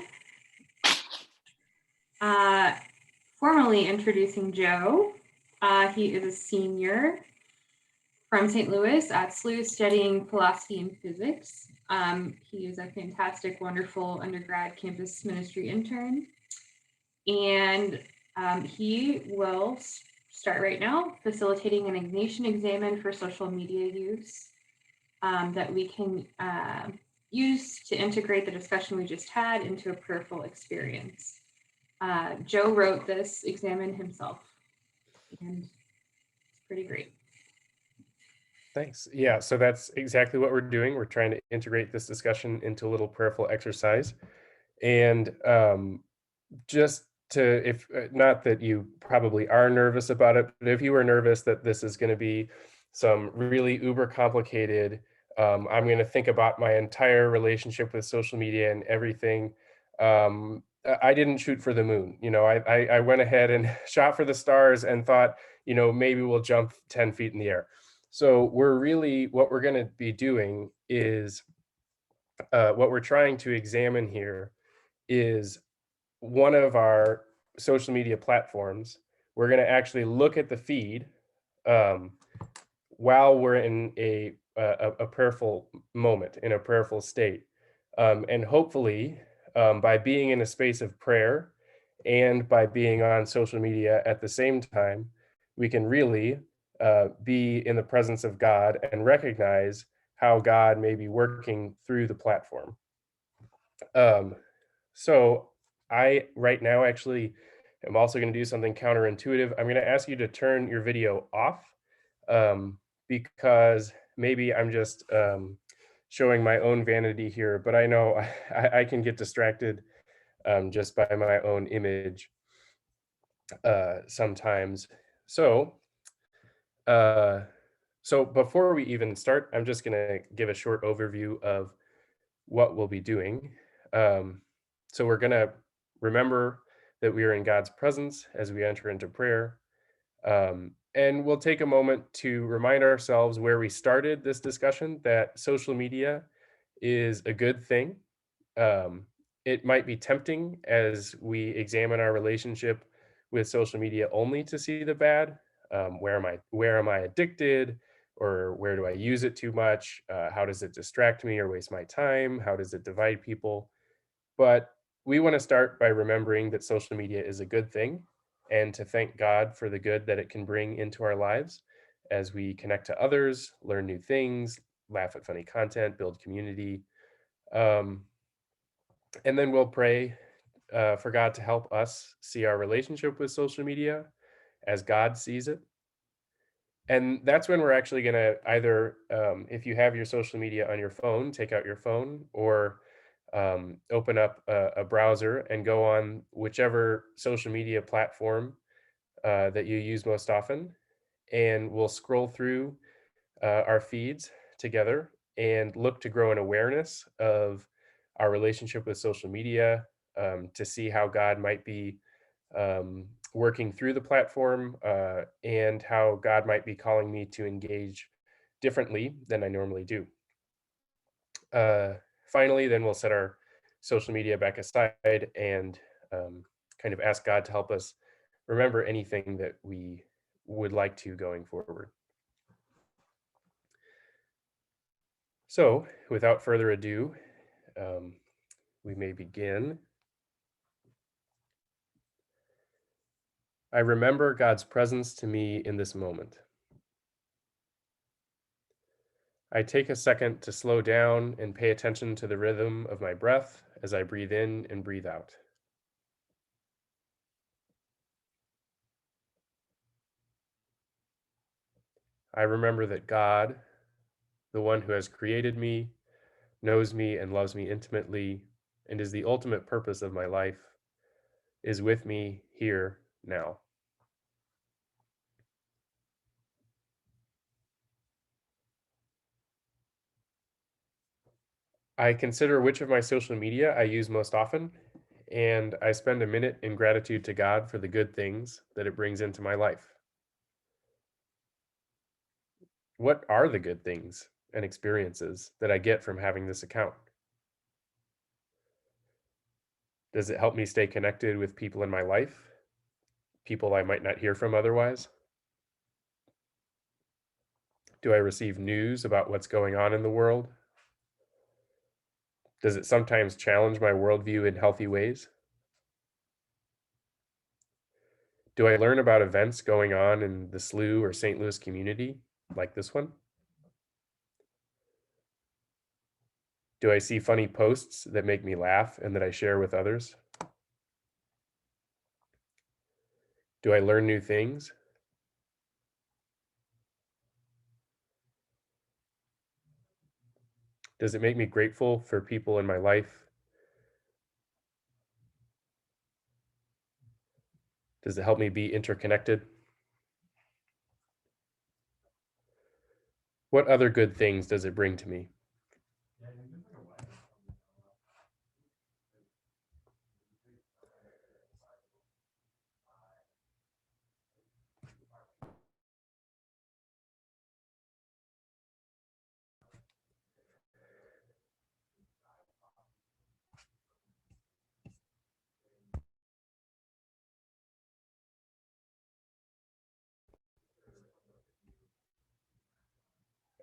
Formally introducing Joe. He is a senior from St. Louis at SLU studying philosophy and physics. He is a fantastic, wonderful undergrad campus ministry intern. And he will start right now facilitating an Ignition examen for social media use that we can use to integrate the discussion we just had into a prayerful experience. Joe wrote this examen himself, and it's pretty great. Thanks. Yeah, so that's exactly what we're doing. We're trying to integrate this discussion into a little prayerful exercise. And just to, if not that you probably are nervous about it, but if you were nervous that this is going to be some really uber complicated, I'm going to think about my entire relationship with social media and everything. I didn't shoot for the moon. You know, I went ahead and shot for the stars and thought, you know, maybe we'll jump 10 feet in the air. So what we're going to be doing is what we're trying to examine here is one of our social media platforms. We're going to actually look at the feed while we're in a prayerful moment, in a prayerful state. And hopefully, by being in a space of prayer and by being on social media at the same time, we can really be in the presence of God and recognize how God may be working through the platform. So I right now actually am also going to do something counterintuitive. I'm going to ask you to turn your video off because maybe I'm just showing my own vanity here, but I know I can get distracted just by my own image sometimes. So So before we even start, I'm just going to give a short overview of what we'll be doing. Um, so we're going to remember that we are in God's presence as we enter into prayer. And we'll take a moment to remind ourselves where we started this discussion, that social media is a good thing. It might be tempting as we examine our relationship with social media only to see the bad. Where am I addicted, or where do I use it too much? How does it distract me or waste my time? How does it divide people? But we want to start by remembering that social media is a good thing, and to thank God for the good that it can bring into our lives as we connect to others, learn new things, laugh at funny content, build community. Um, and then we'll pray for God to help us see our relationship with social media as God sees it. And that's when we're actually going to either, if you have your social media on your phone, take out your phone, or open up a browser and go on whichever social media platform that you use most often. And we'll scroll through our feeds together and look to grow an awareness of our relationship with social media, to see how God might be working through the platform, and how God might be calling me to engage differently than I normally do. Uh, Finally, then we'll set our social media back aside and kind of ask God to help us remember anything that we would like to going forward. So, without further ado, um, we may begin. I remember God's presence to me in this moment. I take a second to slow down and pay attention to the rhythm of my breath as I breathe in and breathe out. I remember that God, the one who has created me, knows me and loves me intimately, and is the ultimate purpose of my life, is with me here now. I consider which of my social media I use most often, and I spend a minute in gratitude to God for the good things that it brings into my life. What are the good things and experiences that I get from having this account? Does it help me stay connected with people in my life? People I might not hear from otherwise? Do I receive news about what's going on in the world? Does it sometimes challenge my worldview in healthy ways? Do I learn about events going on in the SLU or St. Louis community, like this one? Do I see funny posts that make me laugh and that I share with others? Do I learn new things? Does it make me grateful for people in my life? Does it help me be interconnected? What other good things does it bring to me?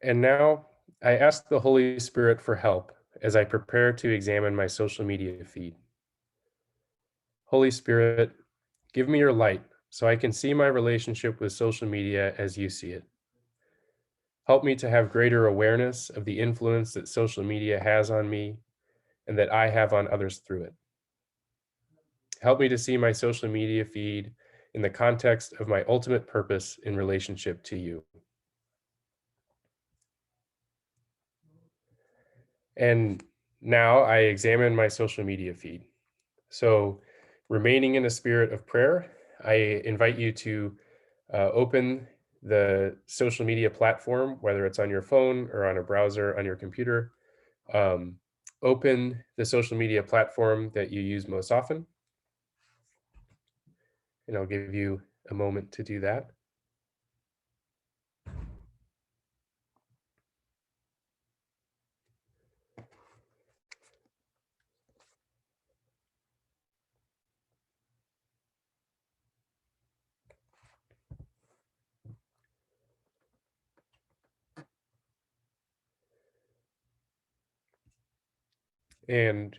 And now I ask the Holy Spirit for help as I prepare to examine my social media feed. Holy Spirit, give me your light so I can see my relationship with social media as you see it. Help me to have greater awareness of the influence that social media has on me and that I have on others through it. Help me to see my social media feed in the context of my ultimate purpose in relationship to you. And now I examine my social media feed. So, remaining in a spirit of prayer, I invite you to open the social media platform, whether it's on your phone or on a browser on your computer. Um, Open the social media platform that you use most often, and I'll give you a moment to do that. And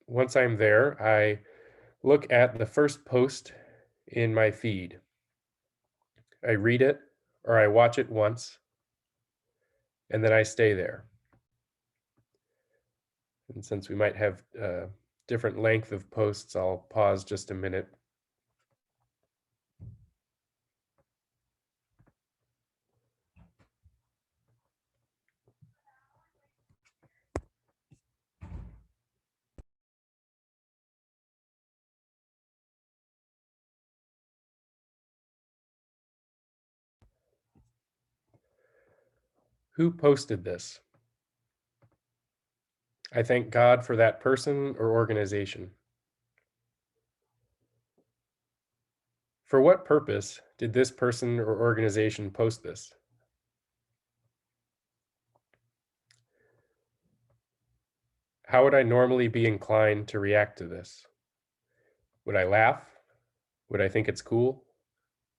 once I'm there, I look at the first post in my feed. I read it or I watch it once, and then I stay there. And since we might have different length of posts, I'll pause just a minute. Who posted this? I thank God for that person or organization. For what purpose did this person or organization post this? How would I normally be inclined to react to this? Would I laugh? Would I think it's cool?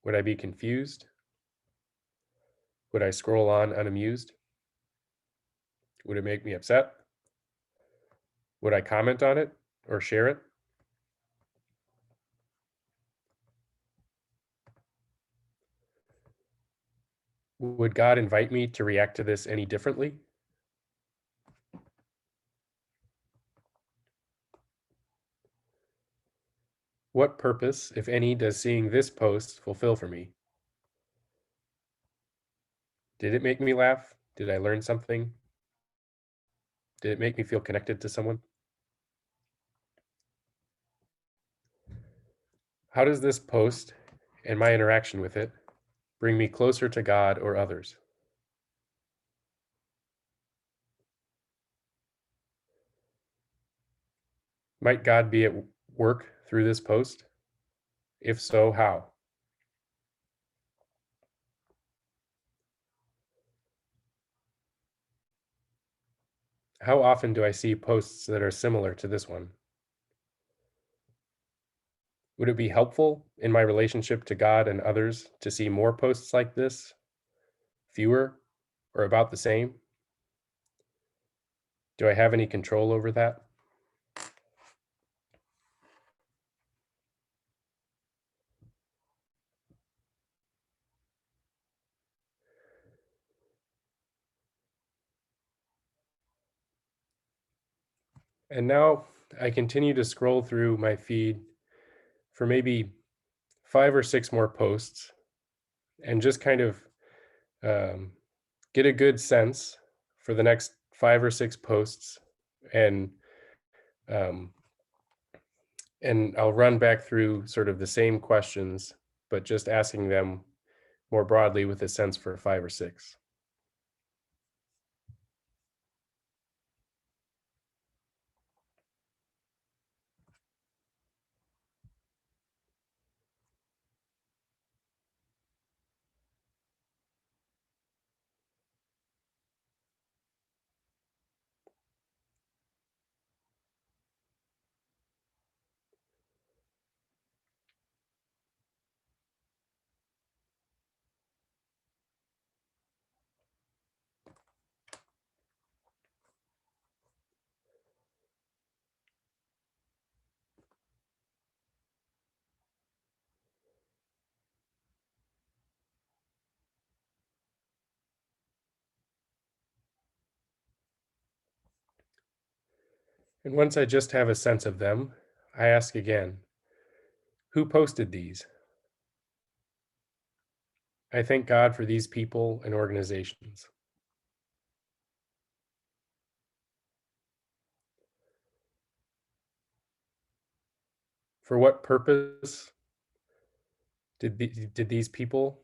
Would I be confused? Would I scroll on unamused? Would it make me upset? Would I comment on it or share it? Would God invite me to react to this any differently? What purpose, if any, does seeing this post fulfill for me? Did it make me laugh? Did I learn something? Did it make me feel connected to someone? How does this post and my interaction with it bring me closer to God or others? Might God be at work through this post? If so, how? How often do I see posts that are similar to this one? Would it be helpful in my relationship to God and others to see more posts like this? Fewer? Or about the same? Do I have any control over that? And now I continue to scroll through my feed for maybe 5 or 6 more posts and just kind of um, get a good sense for the next 5 or 6 posts, and um, I'll run back through sort of the same questions, but just asking them more broadly with a sense for 5 or 6. And once I just have a sense of them, I ask again, who posted these? I thank God for these people and organizations. For what purpose did these people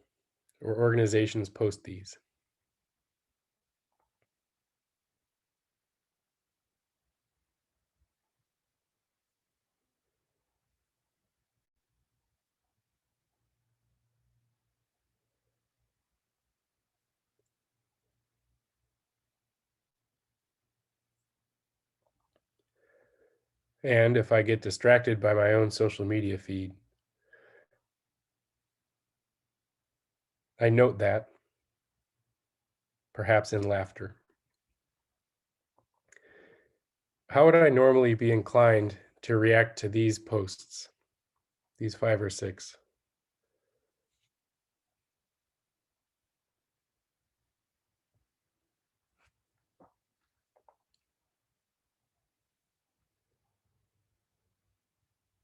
or organizations post these? And if I get distracted by my own social media feed, I note that, perhaps in laughter. How would I normally be inclined to react to these posts, these 5 or 6?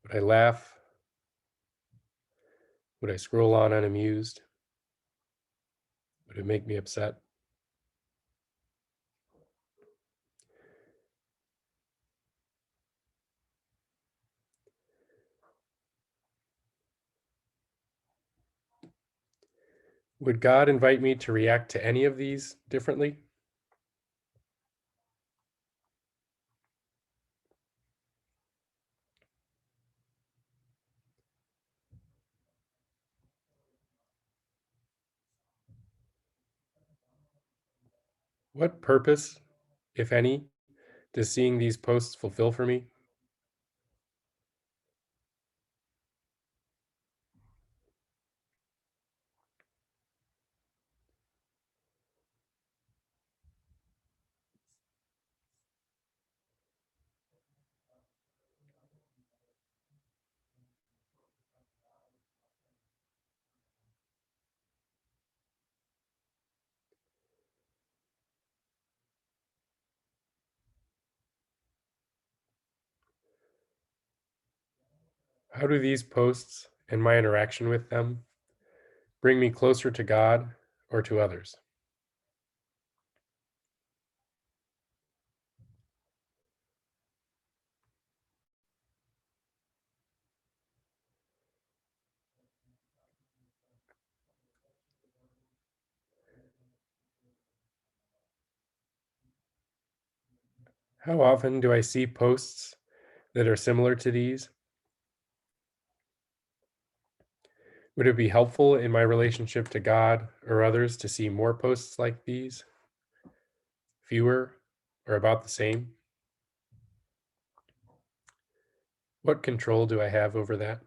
Would I laugh? Would I scroll on unamused? Would it make me upset? Would God invite me to react to any of these differently? What purpose, if any, does seeing these posts fulfill for me? How do these posts and my interaction with them bring me closer to God or to others? How often do I see posts that are similar to these? Would it be helpful in my relationship to God or others to see more posts like these? Fewer or about the same? What control do I have over that?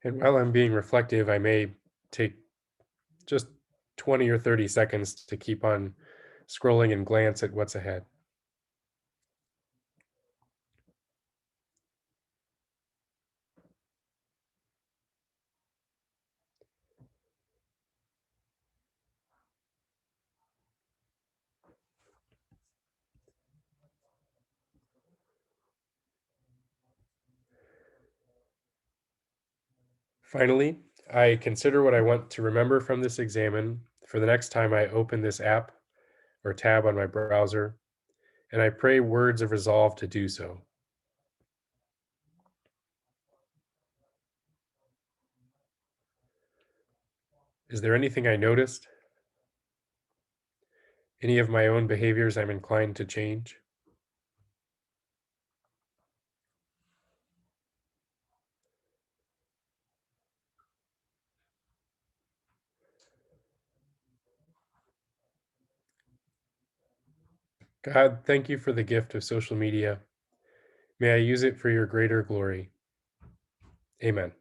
And while I'm being reflective, I may take just 20 or 30 seconds to keep on scrolling and glance at what's ahead. Finally, I consider what I want to remember from this examen for the next time I open this app or tab on my browser, and I pray words of resolve to do so. Is there anything I noticed? Any of my own behaviors I'm inclined to change? God, thank you for the gift of social media. May I use it for your greater glory. Amen.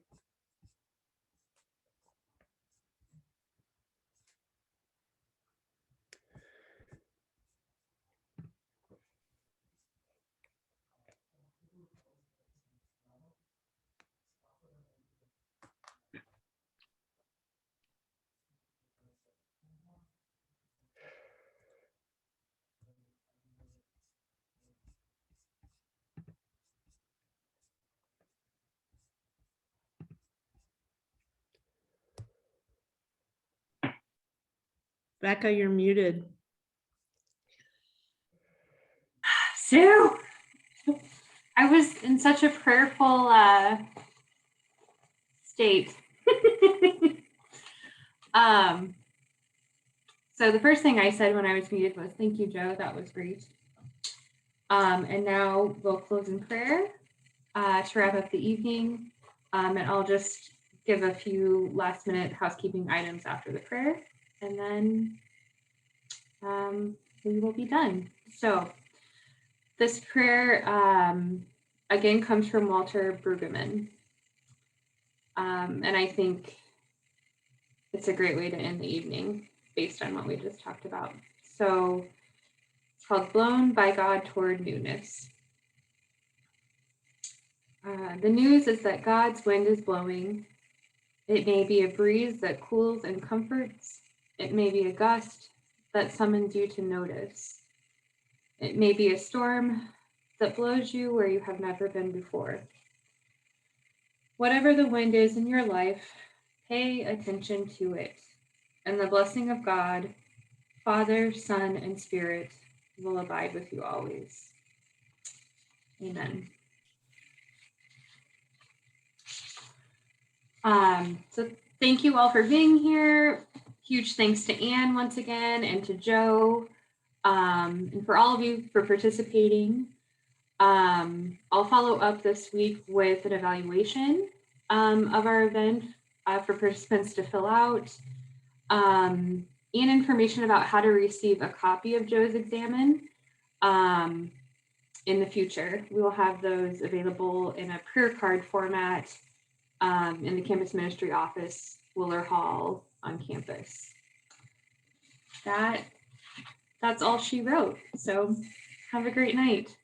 Becca, you're muted. Sue, I was in such a prayerful state. So the first thing I said when I was muted was, thank you, Joe, that was great. And now we'll close in prayer to wrap up the evening. And I'll just give a few last minute housekeeping items after the prayer, and then we will be done. So this prayer again comes from Walter Brueggemann. And I think it's a great way to end the evening based on what we just talked about. So it's called Blown by God Toward Newness. The news is that God's wind is blowing. It may be a breeze that cools and comforts. It may be a gust that summons you to notice. It may be a storm that blows you where you have never been before. Whatever the wind is in your life, pay attention to it, and the blessing of God, Father, Son, and Spirit will abide with you always. Amen. So thank you all for being here. Huge thanks to Anne once again, and to Joe, and for all of you for participating. I'll follow up this week with an evaluation of our event for participants to fill out, and information about how to receive a copy of Joe's examen in the future. We will have those available in a prayer card format in the campus ministry office, Willer Hall on campus. That's all she wrote. So have a great night.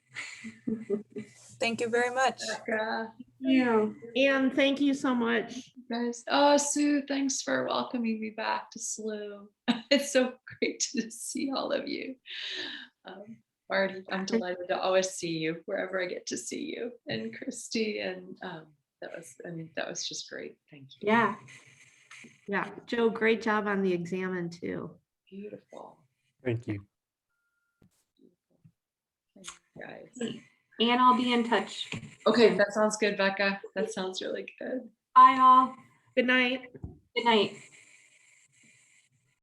Thank you very much. Becca, You. Anne, thank you so much. guys. Oh, Sue, thanks for welcoming me back to SLU. It's so great to see all of you. Marty, I'm delighted to always see you wherever I get to see you. And Christy, and that was just great. Thank you. Yeah. Yeah, Joe, great job on the examen too. Beautiful. Thank you. Thank you, guys. And I'll be in touch. Okay, that sounds good, Becca. That sounds really good. Bye all. Good night. Good night.